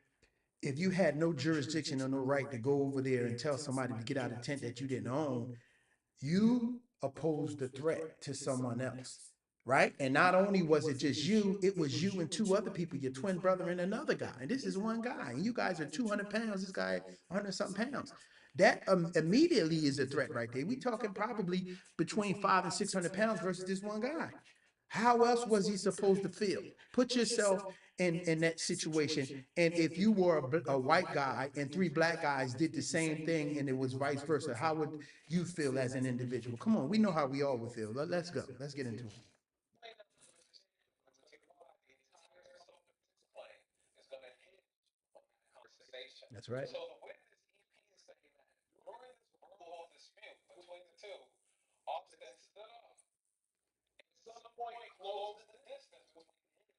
if you had no jurisdiction or no right to go over there and tell somebody to get out of the tent that you didn't own, you opposed the threat to someone else, right? And not only was it just you, it was you and two other people, your twin brother and another guy. And this is one guy. And you guys are 200 pounds, this guy 100 something pounds. That immediately is a threat right there. We talking probably between 500 and 600 pounds versus this one guy. How else was he supposed to feel? Put yourself in that situation. And if you were a white guy and three black guys did the same thing and it was vice versa, how would you feel as an individual? Come on, we know how we all would feel. Let's go. Let's get into it. That's right. So the witness EP is saying that during this verbal dispute between the two, Austin stood up and at some point closed the distance between him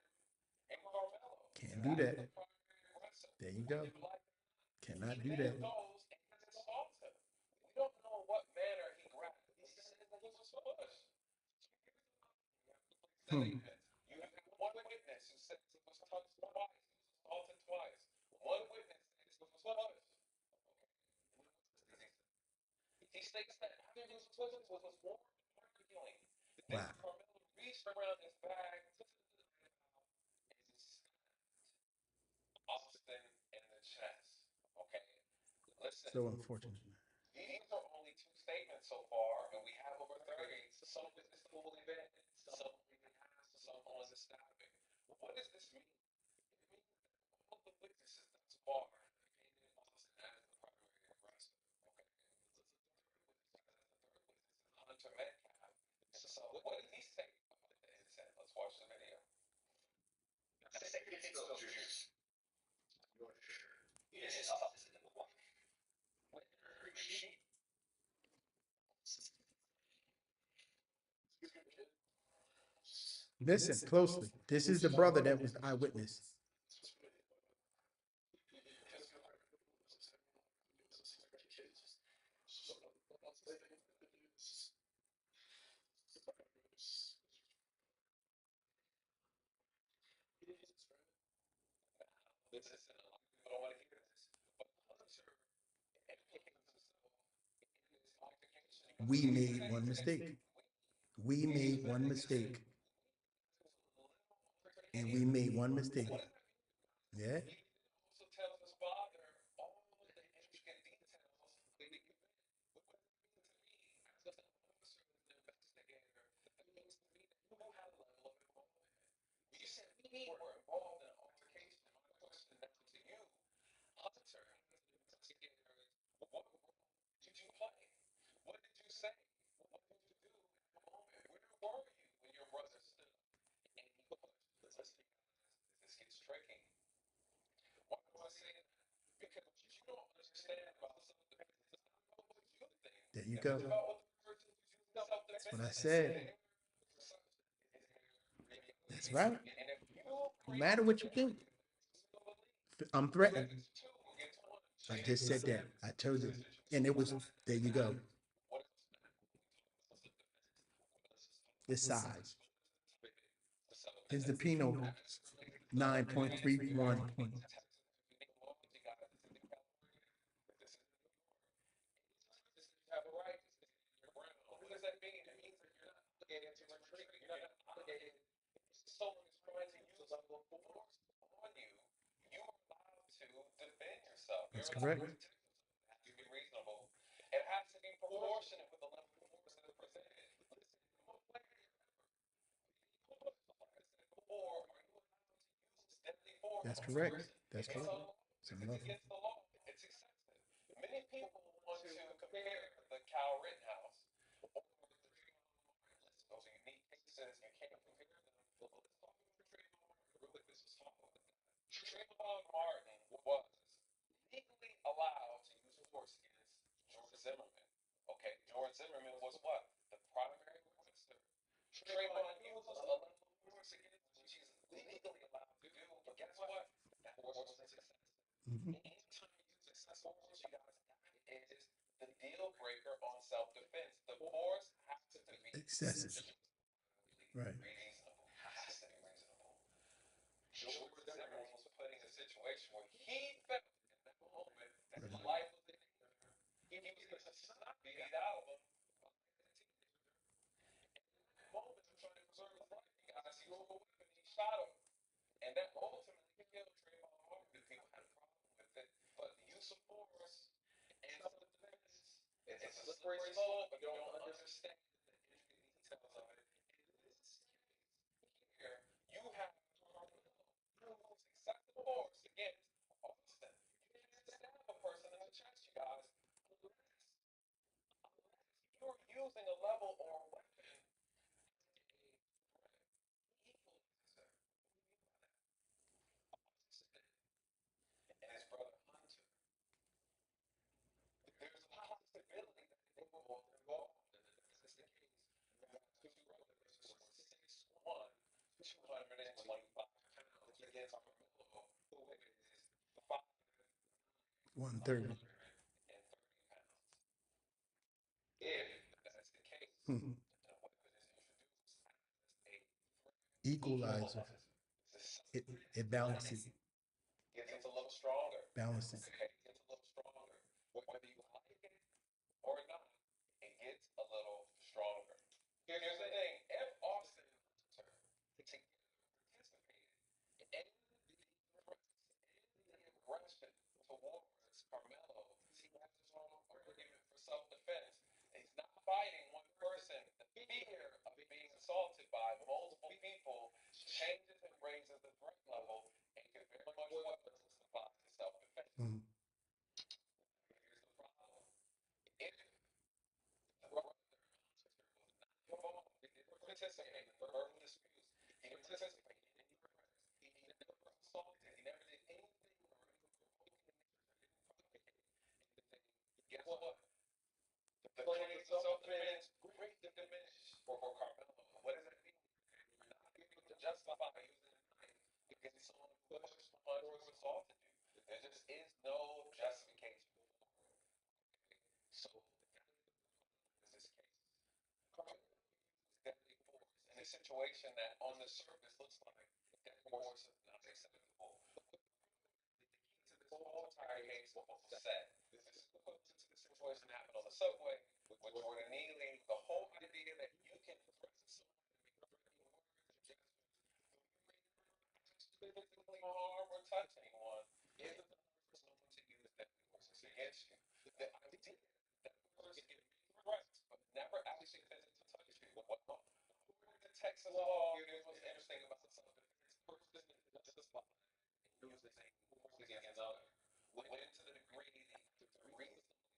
and Carmelo. Can't do That's that. the primary aggressor. There you go. Whether you like it or not. Cannot He do then that. goes and assaults him. We don't know what manner he grabbed him. He says that he was pushed. Hmm. You have one witness who says he was touched twice, he was assaulted twice. One witness says he was pushed. He states that after he was pushed, he was warm and arguing. Then Wow. Carmelo reached around his bag, took the knife out, and stabbed Austin in the chest. Okay, listen. So unfortunate. These are only two statements so far, and we have over 30. Some witness the full event, some only half, some only the stabbing. What does this mean? It means that all the witnesses thus far have painted Austin as the primary aggressor. Okay, Hunter Metcalf. So, what did he say about the incident? Let's watch the video. I say, get those shoes. Your shirt. It is office in the one. Winter sheet. Listen closely. This is the brother that was the eyewitness. This is a lot of people don't want to hear this, but Hunter implicates himself in this altercation. We made one mistake. We made one mistake. And we made one mistake. Yeah. He also tells his father all of the intricate details of the event. What does it mean to me as an officer, as an investigator? That means to me that you had a level of involvement. You said we were involved in an altercation. My question now to you, Hunter, as an investigator, is what role did you play? What did you say? What did you do at the moment? Where were you when your brother stood up and he pushed? Listen, guys, this gets tricky. Why do I say that? Because what you don't understand about self-defense is not about what you think. There you It's go. about what the person who's using self-defense That's what I is said. there. That's right. And if you No create matter what you think, I'm threatened. it's two against one, I just said that. I told you. And it was, there you go. what else? This size. Here's the Pinot 9.31 points. Have a right to stay in your ground. What does that mean? It means that you're not obligated to retreat. You're not obligated. If someone is trying to use a level of force on you, you are allowed to defend yourself. That's You're allowed correct. to protect yourself. It has to be reasonable. It has to be proportionate with the level of force that is presented. Listen, no player ever, like I said before, are you allowed to use deadly force That's on a correct. person? That's It's correct. unlawful. It's It's unlawful. against the law. It's excessive. Many people want to compare the Cal Rittenhouse or the Trayvon Martin. Listen, those are unique cases. You can't compare them. But let's talk about Trayvon Martin real quick. Let's just talk about that. Trayvon Martin was legally allowed to use force against George Zimmerman. Okay, George Zimmerman was what? The primary aggressor. Trayvon uses a level of force against which he's legally allowed to do. But guess what? That force wasn't successful. Mhm. Anytime you use excessive force, you guys, that is the deal breaker on self-defense. The force has to be Excessive. Right. reasonable. Has to be reasonable. George Zimmerman was put in a situation where he felt in that moment that his life was in danger. He was going to snap beat out of him by that teenager. And in that moment, to try to preserve his life, you guys, he threw a weapon, he shot him. And that ultimately killed Trayvon Martin. People had a problem with it. But the use of force and self-defense, it's a slippery slope if you don't understand the intricate details of it. In this case here, you have Carmelo. You use excessive force against Austin. You can't stab a person in the chest, you guys, unless you're using a level or a weapon as a threat, equalizer. What do you mean by that? Austin and his brother Hunter 130. 130 pounds. If that's the case, Mhm. the weapon is introduced as a Equalizer. It's It it balances gets a little stronger. balancing. Okay, it gets a little stronger. Whether you like it or not, it gets a little stronger. Here's the thing: if Austin Hunter together participated in the aggression towards Carmelo, he has a strong argument for self-defense. He's not fighting one person. The fear of being assaulted by multiple people changes and raises the threat level and can very much well justify self-defense. Mhm. Here's the problem: if the brother was not involved, he didn't participate in verbal disputes, he didn't participate in any threats, he never assaulted, he never did anything or anything provoking in nature, didn't provocate anything. Guess what? The claims of self-defense greatly diminish for Carmelo. What does that mean? You're not able to justify using a knife against someone who pushed, punched, or assaulted you. There just is no justification for it. Okay? So, in this case, Carmelo uses deadly force in a situation that, on the surface, looks like deadly force is not acceptable. The key to this whole entire case will offset. This is equivalent to the situation that happened on the subway with Jordan Neely. The whole idea that you can threaten someone and make threatening words or gestures who you may never actually physically harm or touch anyone is enough for someone to use deadly force against you. The idea that a person can make threats but never actually physically touch you. Well, according to Texas law, here's what's interesting about self-defense: a person is justified in using force against another when, to the degree the actor reasonably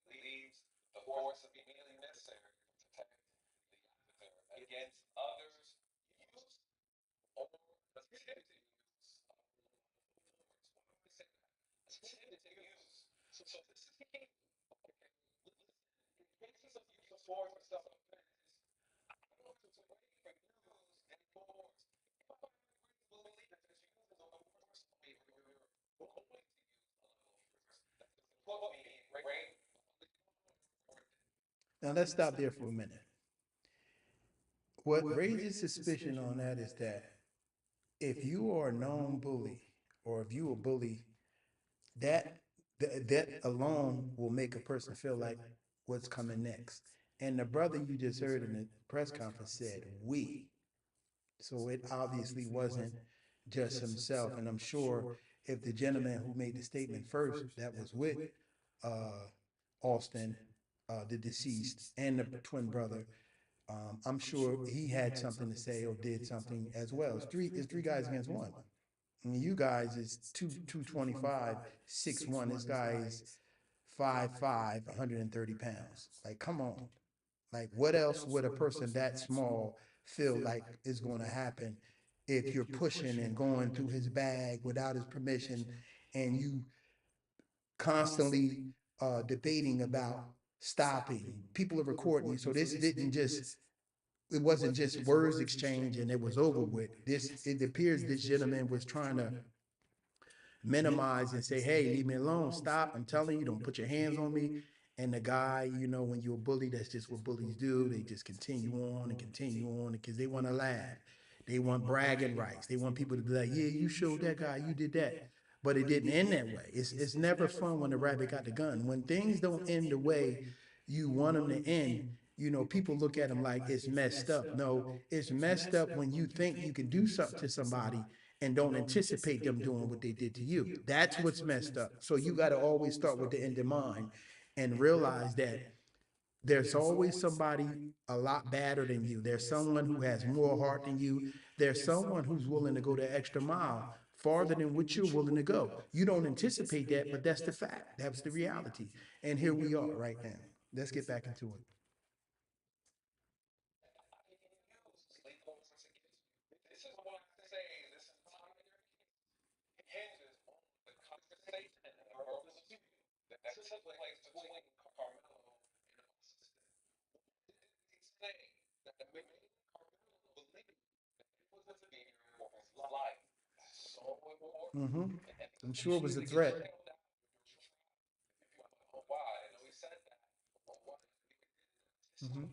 believes the force is immediately necessary to protect the actor against others' use or attempted use of lawful force. Why do I say that? Attempted use. So this is key. Okay, listen. In cases of use of force for self-defense, I don't have to wait for use deadly force. If I have reason to believe that there's use of force on me, or you're going to use a level of force, that doesn't put me in great. Now let's stop there for a minute. What raises suspicion on that is that if you are a known bully or if you a bully, that that alone will make a person feel like what's coming next. And the brother you just heard in the press conference said we. So it obviously wasn't just himself. And I'm sure if the gentleman who made the statement first that was with uh, Austin, the deceased, and the twin brother, I'm sure he had something to say or did something as well. It's three guys against one. I mean, you guys is 225, 6'1". This guy is 5'5", 130 pounds. Like, come on. Like, what else would a person that small feel like is going to happen if you're pushing and going through his bag without his permission and you constantly debating about stopping? People are recording you. So this didn't just, it wasn't just words exchange and it was over with. This, it appears this gentleman was trying to minimize and say, hey, leave me alone, stop. I'm telling you, don't put your hands on me. And the guy, you know, when you're a bully, that's just what bullies do. They just continue on because they want to laugh. They want bragging rights. They want people to be like, yeah, you showed that guy, you did that. But it didn't end that way. It's never fun when the rabbit got the gun. When things don't end the way you want them to end, you know, people look at them like it's messed up. No, it's messed up when you think you can do something to somebody and don't anticipate them doing what they did to you. That's what's messed up. So you got to always start with the end in mind and realize that there's always somebody a lot badder than you. There's someone who has more heart than you. There's someone who's willing to go the extra mile farther than what you're willing to go. You don't anticipate that, but that's the fact. That's the reality. And here we are right now. Let's get back into it. Lethal force against you. This is why I say this entire case hinges on the conversation and the verbal dispute that took place between Carmelo and Austin. What did they say that made Carmelo believe that it was a fear for his life? That's so important. Mm-hmm. And I'm the sure it was a issue that gets threat. spelled out when you're trying Mm-hmm.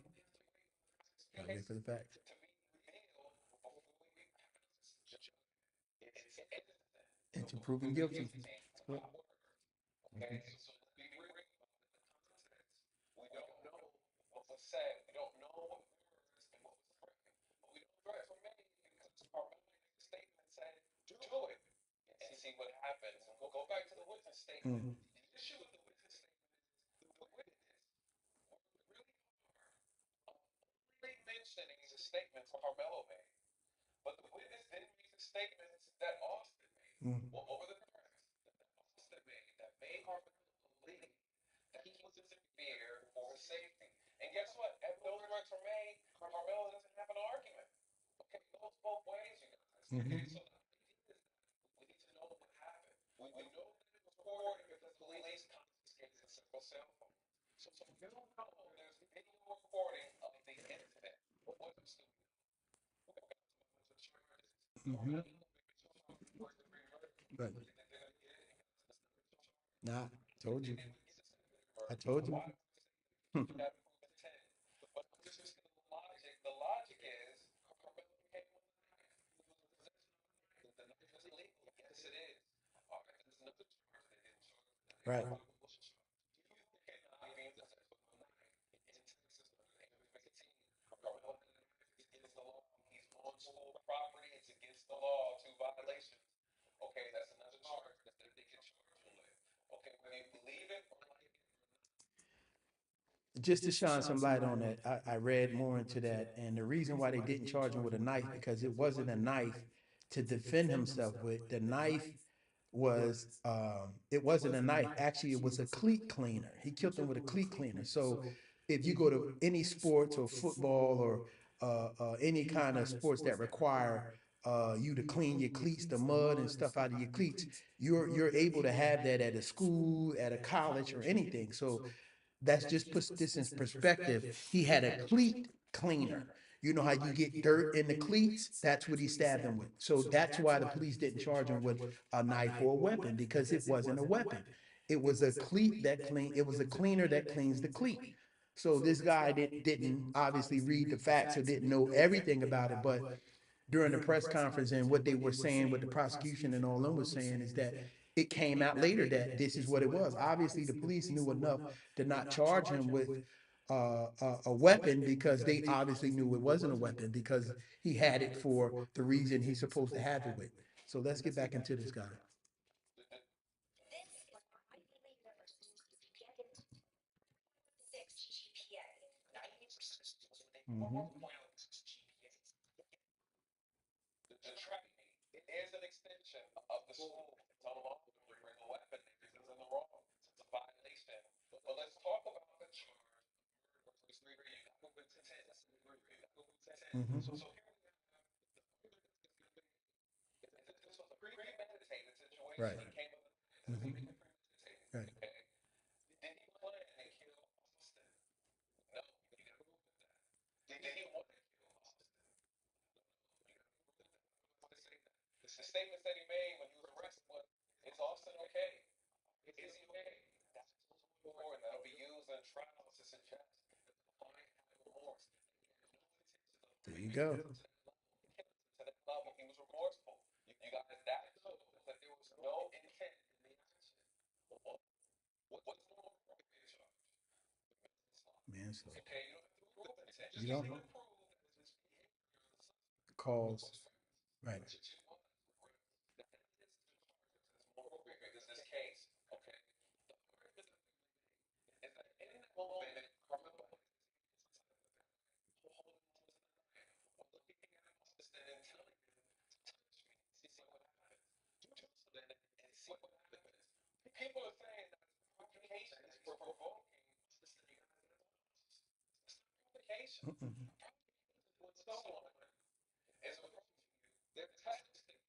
Gotta wait for the facts. to be revealed before we judge. It's innocent. And to proven guilty. Our word. Okay, so let's be real about the context. We don't know what was said. We don't know what words and what was threatened. But we know threats were made because Carmelo made a statement and said, "Do it," and see what happens. And we'll go back to the witness statement. Mm-hmm. The issue with the witness statement is the witness worked really hard only mentioning the statements Carmelo made. But the witness didn't make the statements that Austin made. Mm-hmm. What were the threats that Austin made that made Carmelo believe that he was in fear for his safety? And guess what? If those threats were made, Carmelo doesn't have an argument. Okay, it goes both ways, you guys. Okay, so the idea is that we need to know what happened. We know that it was recorded because police confiscated several cell phones. So we don't know there's video recording of the incident. What else do we know? Mm-hmm. But nah, told you. I told you. But understand the logic. The logic is Carmelo became one of the knife is illegal. Yes, it is. All right, there's another charge they didn't charge. Right. You cannot be in possession of a knife in Texas under Area 15. Carmelo is against the law. He's on school property. It's against the law. Two violations. Okay, that's another charge that they can charge him with. Okay, whether you believe it or like it. Just to shine some light on that, I read more into that, and the reason why they didn't charge him with a knife because it wasn't a knife to defend himself with. The knife was it wasn't a knife. Actually, it was a cleat cleaner. He killed him with a cleat cleaner. So if you go to any sports or football or any kind of sports that require you to clean your cleats, the mud and stuff out of your cleats, you're able to have that at a school, at a college, or anything. So that's just puts this in perspective. He had a cleat cleaner. You know how you get dirt in the cleats? That's what he stabbed him with. So that's why the police didn't charge him with a knife or a weapon because it wasn't a weapon. It was a cleat that clean. It was a cleaner that cleans the cleat. So this guy didn't obviously read the facts or didn't know everything about it, but during the press conference and what they were saying, what the prosecution and all them was saying is that it came out later that this is what it was. Obviously, the police knew enough to not charge him with a weapon because they obviously knew it wasn't a weapon because he had it for the reason he's supposed to have it with. So let's get back into this guy. Mm-hmm. The track is an extension of the school. It's unlawful to bring a weapon. This is in the wrong. It's a violation. But let's talk about the charge of murder plus 3. You got to move into 10. You got to move into 10. Mm-hmm. So here we have the further this was a premeditated situation. Right. He came up with Mm-hmm. premeditated. Right. Okay. Did he plan to kill Austin? No. You got to move with that. Did he want to kill Austin? The statements that he made when he was arrested was, "Is Austin okay? Is he okay?" That's what's important. That'll be used in trials to suggest that the client had remorse. There you go. To that level, he was remorseful. You guys, that shows that there was no intent in the action. What's the more appropriate charge? Manslaughter. Okay, you don't have to prove intent. You Just don't need to prove that this behavior cause right. Because this case, okay, the argument is that in that moment, Carmelo holding on to the knife, or looking at Austin and telling him to touch me, see what happens. Do something and see what happens. People are saying that provocation is for provoking Austin. It's not provocation. Mm-mm. When someone is approaching you, they're testing,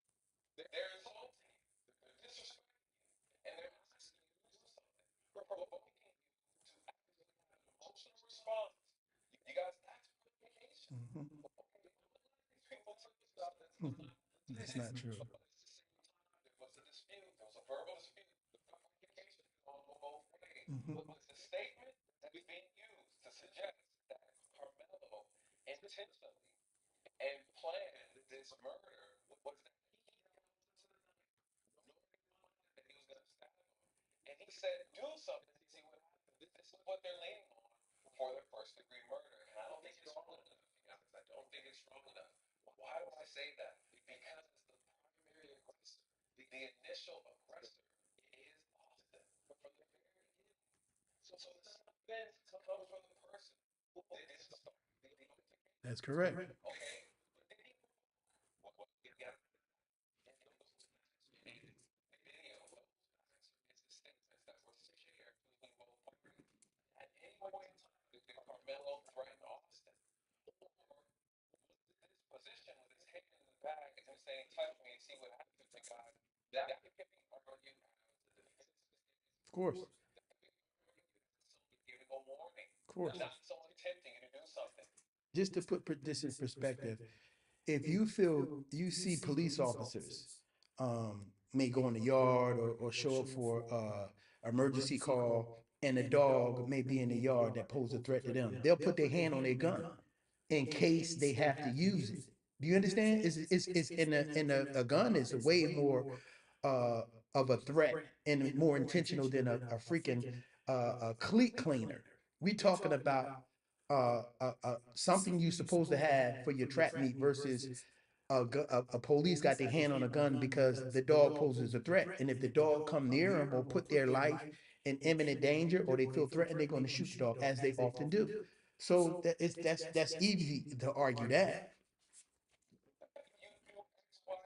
they're insulting you, they're disrespecting you, and they're asking you to do something. We're provoking you to actually have an emotional response. You guys, that's provocation. Mm-hmm. Okay, these people tell you stuff that's not. That's not true. But at the same time, there was a dispute. There was a verbal dispute. The provocation can go both ways. Mm-hmm. But the statement that is being used to suggest that intentionally and planned this murder was that that he was going to stab him. And he said, do something to see what happens. This is what they're leaning on for their first degree murder. And I don't think it's strong enough, to be honest. I don't think it's strong enough. Why do I say that? Because the primary aggressor, the initial aggressor, is Austin from the very beginning. So the self-defense comes from the person who did this stuff. That's correct. Okay? But then he, what you got in those video, those statements that were shared between both parties. At any point in time, did Carmelo threaten Austin? Or this position with his hand in the bag and him saying, touch me and see what happens to God? That could be argued as the defense. Of course. Giving a warning. Of course. Not someone tempting you to do something. Just to put this in perspective, if you feel you see police officers may go in the yard or show up for emergency call and a dog may be in the yard that pose a threat to them, they'll put their hand on their gun in case they have to use it. Do you understand? It's a gun is way more uh, of a threat and more intentional than a freaking a cleat cleaner. We talking about something you're supposed to have for your trap meet versus a police got their hand on a gun because the dog poses a threat. And if the dog come near them or put their life in imminent danger or they feel threatened, they're going to shoot the dog, as they often do. So that's easy to argue that. You X, Y, Z,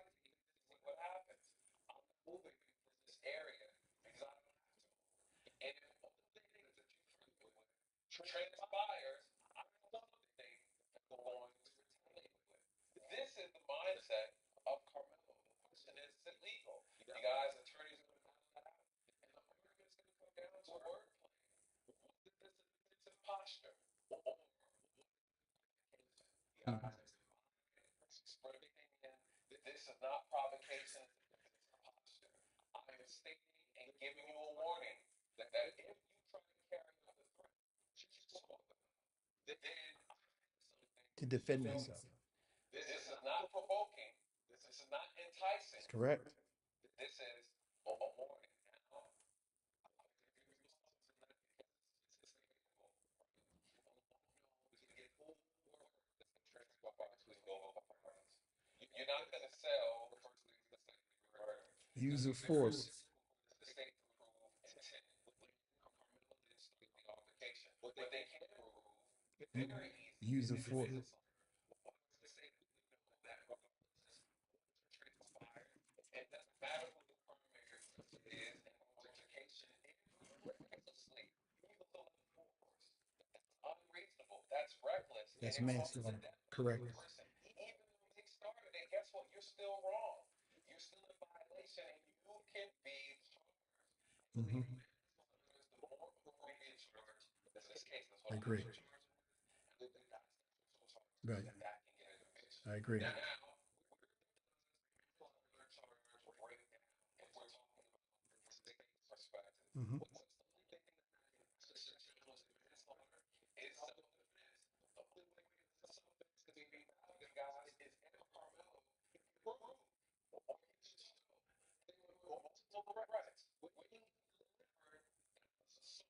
see what happens. I'm not moving from this area because I don't have to. And if all the things that you frequent transpires, I have something that I'm going to retaliate with. This is the mindset of Carmelo. The question is it legal? You guys, attorneys are going to have that. And the argument is going to come down to wordplay. It's a posture. Or you guys express opinion. This is not provocation. This is posture. I am stating and giving you a warning that if you try to carry out the threat you spoke about, then To defend myself. this is not provoking. This is not enticing. That's correct. This is a warning. Now, you're not going to sell the first thing the second degree murder. Use of force. The state to prove intent. Carmelo did start the altercation. What they can prove very easy. Use of force. What's to say that regardless transpired? It doesn't matter who the primary aggressor is in altercation. Recklessly, you use a lot of force. That's unreasonable. That's reckless. That's And it causes manslaughter. the death of the Correct. person. Even though they started it, guess what? You're still wrong. You're still in violation, and you can be charged. Mhm. The more appropriate charge, in this case, that's I what agree. I'm charged with. And then that's Right. that can get a conviction. I agree. Now, we're charged with breakdown. If we're talking about from the state's perspective, Mhm. what's the only thing that challenge manslaughter is self-defense. The only way for self-defense to be valid, guys, is if Carmelo can prove or he can show there were multiple threats.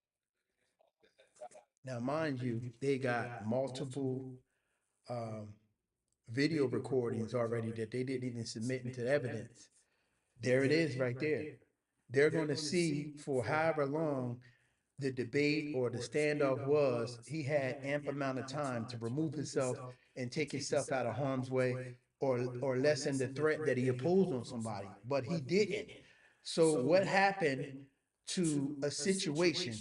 When he delivered, Now, mind you, they got multiple um, video recordings already that they didn't even submit into evidence. There it is right there. They're going to see for however long the debate or the standoff was, he had ample amount of time to remove himself and take himself out of harm's way or lessen the threat that he opposed on somebody, but he didn't. So what happened to a situation?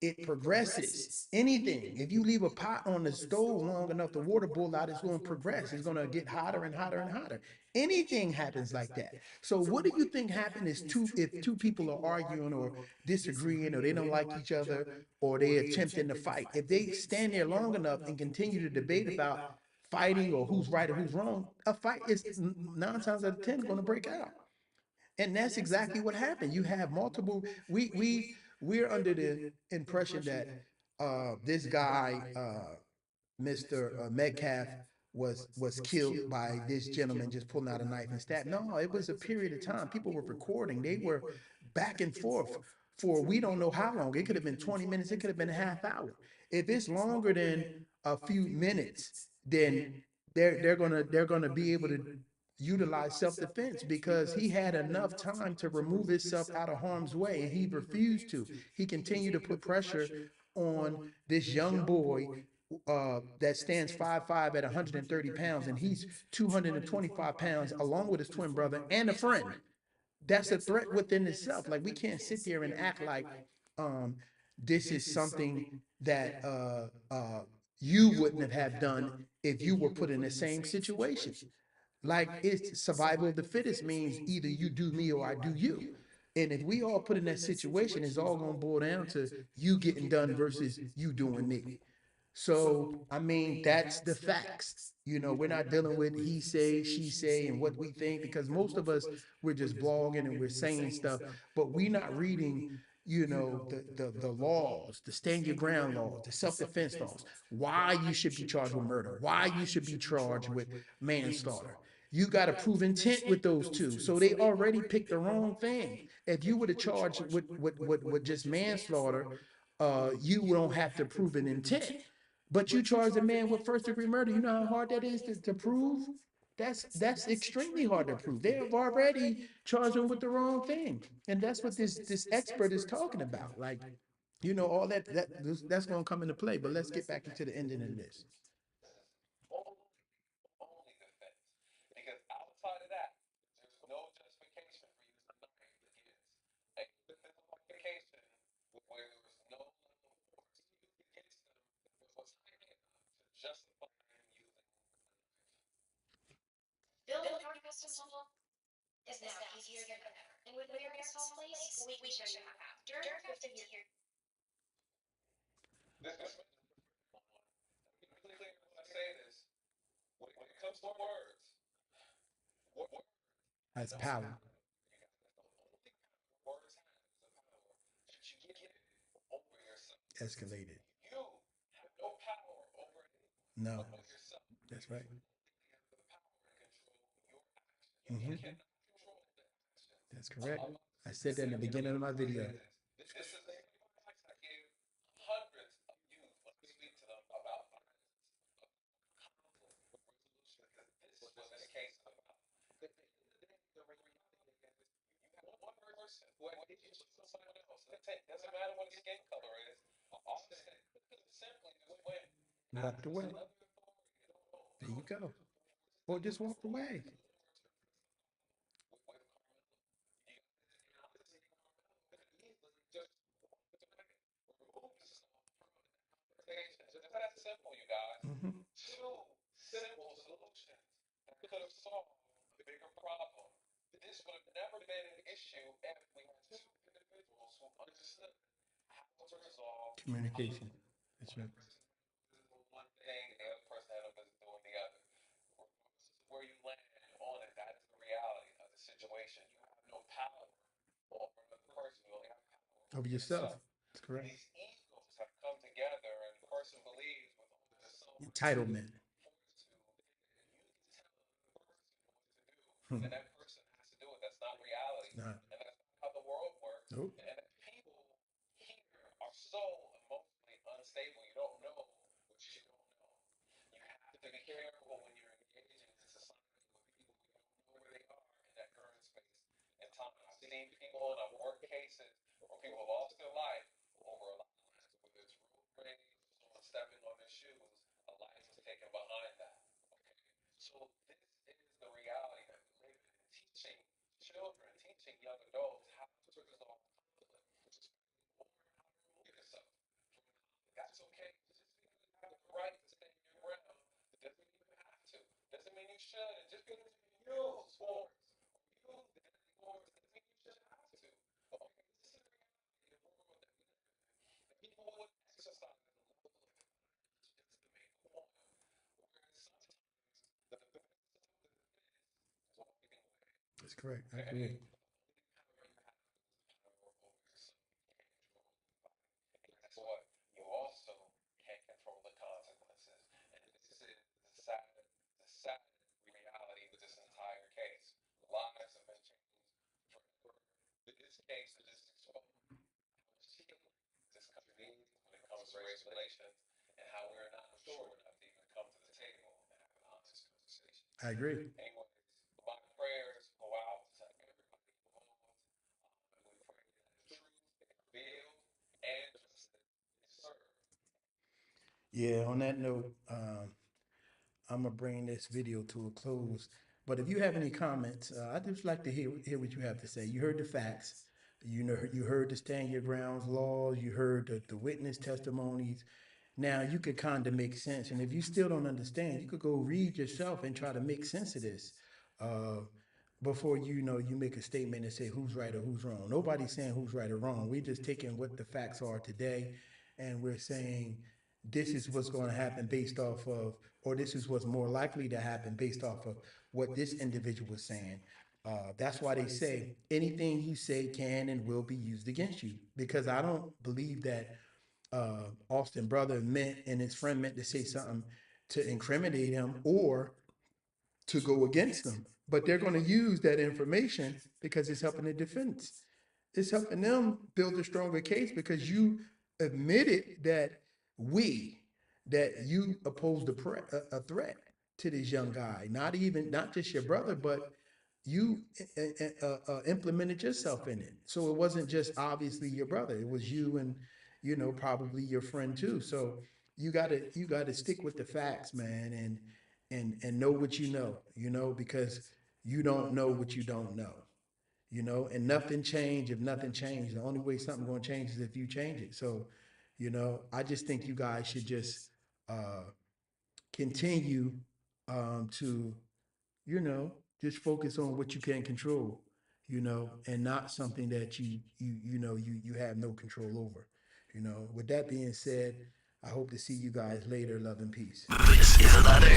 It progresses. Anything. If you leave a pot on the stove long enough, the water boil out, it's going to progress. It's going to get hotter and hotter and hotter. Anything happens like that. So what do you think happened is if two people are arguing or disagreeing or they don't like each other or they attempting to fight, if they stand there long enough and continue to debate about fighting or who's right or who's wrong, a fight is 9 times out of 10 going to break out. And that's exactly what happened. You have multiple. We're under the impression that this guy Mr. Metcalf was killed by this gentleman just pulling out a knife and stab. No, it was a period of time. People were recording. They were back and forth for we don't know how long. It could have been 20 minutes. It could have been a half hour. If it's longer than a few minutes, then they're gonna be able to utilize self-defense because he had enough time to remove himself out of harm's way and he refused to. He continued to put pressure on this young boy that stands 5'5" at 130 pounds, and he's 225 pounds, along with his twin brother and a friend. That's a threat within itself. Like we can't sit there and act like um, this is something that you wouldn't have done if you were put in the same situation. Like it's survival of the fittest means either you do me or I do you. And if we all put in that situation, it's all gonna boil down to you getting done versus you doing me. So, I mean, that's the facts. You know, we're not dealing with he say, she say, and what we think, because most of us, we're just blogging and we're saying stuff, but we're not reading, you know, the laws, the stand your ground laws, the self-defense laws, why you should be charged with murder, why you should be charged with manslaughter. You got to prove intent with those two. So they already picked the wrong thing. If you were to charge with just manslaughter, you don't have to prove an intent. But you charge a man with first degree murder. You know how hard that is to prove? That's extremely hard to prove. They have already charged him with the wrong thing. And that's what this expert is talking about. Like, you know, all that's gonna come into play. But let's get back into the ending of this. Only defense. Because outside of that, there's no justification for using a knife against a justification where there was no level of force used against them that was high enough to justify him using a knife. Building our custom home is now easier than ever. And with America's Home Place, we can show you how. During our 50 year This is be really clear when I say this. When it comes to words, words That's don't power. matter. You guys, that's the only power words have is the power that you get over yourself. Escalated. You have no power over anyone No, but yourself. that's You right. only have the power to control your actions. You Hmm. cannot control the actions That's of correct. others. I said that in the beginning of my video. This is the same advice I give hundreds of youth when I speak to them about violence, conflict, resolution, because this is what this case is about. At the end of the day, the reality is you have one person who had issues with someone else. That's it. Doesn't matter what his skin color is. Austin could have simply just went Walked after away. some other authority. There you go. Or With just walked away. Carmelo. You honestly, Carmelo could have easily just walked away, removed himself from the conversation. Just that simple, you guys. Hmm. Two simple solutions that could have solved a bigger problem. This would have never been an issue if we had two individuals who understood how to resolve Communication. conflict. That's One right. person was doing one thing, the other person had a business doing the other. Regardless of where you land on it, that is the reality of the situation. You have no power over another person. You only have power Over over yourself. yourself. That's correct. These egos have come together, and the person believes with all their soul and Entitlement. fortitude that you can tell another person what to do, Hmm. and that person has to do it. That's not reality, Nah. and that's not how the world works. Nope. And that people here are so emotionally unstable. You don't know what you don't know. You have to be careful when you're engaging in society with people who don't know where they are in that current space and time. I've seen people and I've worked cases where people have lost their life over a lot less, whether it's road rage or someone stepping on their shoes, a life was taken behind that. Okay. So this is the reality that we live in. Teaching children, teaching young adults how to resolve conflict, which is or how to remove yourself from conflict. That's okay. Just because you have the right to stand your ground, it doesn't mean you have to. Doesn't mean you should. And just because you use sports or use deadly force doesn't mean you should have to. Okay, this is the reality of the world that we live in. And people would exercise a level of violence just to make a point. Whereas sometimes the better self-defense is walking away. That's correct. I Okay? agree. The only power you have is the power over yourself. You can't control anybody. And guess what? You also can't control the consequences. And I agree. Anyways, my prayers go out to everybody involved, and we pray that the truth is revealed and justice is served. Yeah, on that note, I'm gonna bring this video to a close. But if you have any comments, I'd just like to hear what you have to say. You heard the facts. You heard the stand your grounds laws. You heard the witness testimonies. Now you could kind of make sense. And if you still don't understand, you could go read yourself and try to make sense of this. Uh, before you make a statement and say who's right or who's wrong. Nobody's saying who's right or wrong. We're just taking what the facts are today, and we're saying this is what's going to happen based off of, or this is what's more likely to happen based off of what this individual is saying. That's why they say anything you say can and will be used against you. Because I don't believe that Austin brother meant and his friend meant to say something to incriminate him or to go against them. But they're going to use that information because it's helping the defense. It's helping them build a stronger case because you admitted that you opposed a threat to this young guy. Not just your brother, but you implemented yourself in it. So it wasn't just obviously your brother. It was you and probably your friend too. So you gotta stick with the facts, man, and know what because you don't know what you don't know, and nothing change if nothing changed. The only way something gonna change is if you change it. So, I just think you guys should just uh, continue to, you know, just focus on what you can control, and not something that you have no control over. With that being said, I hope to see you guys later. Love and peace. This is another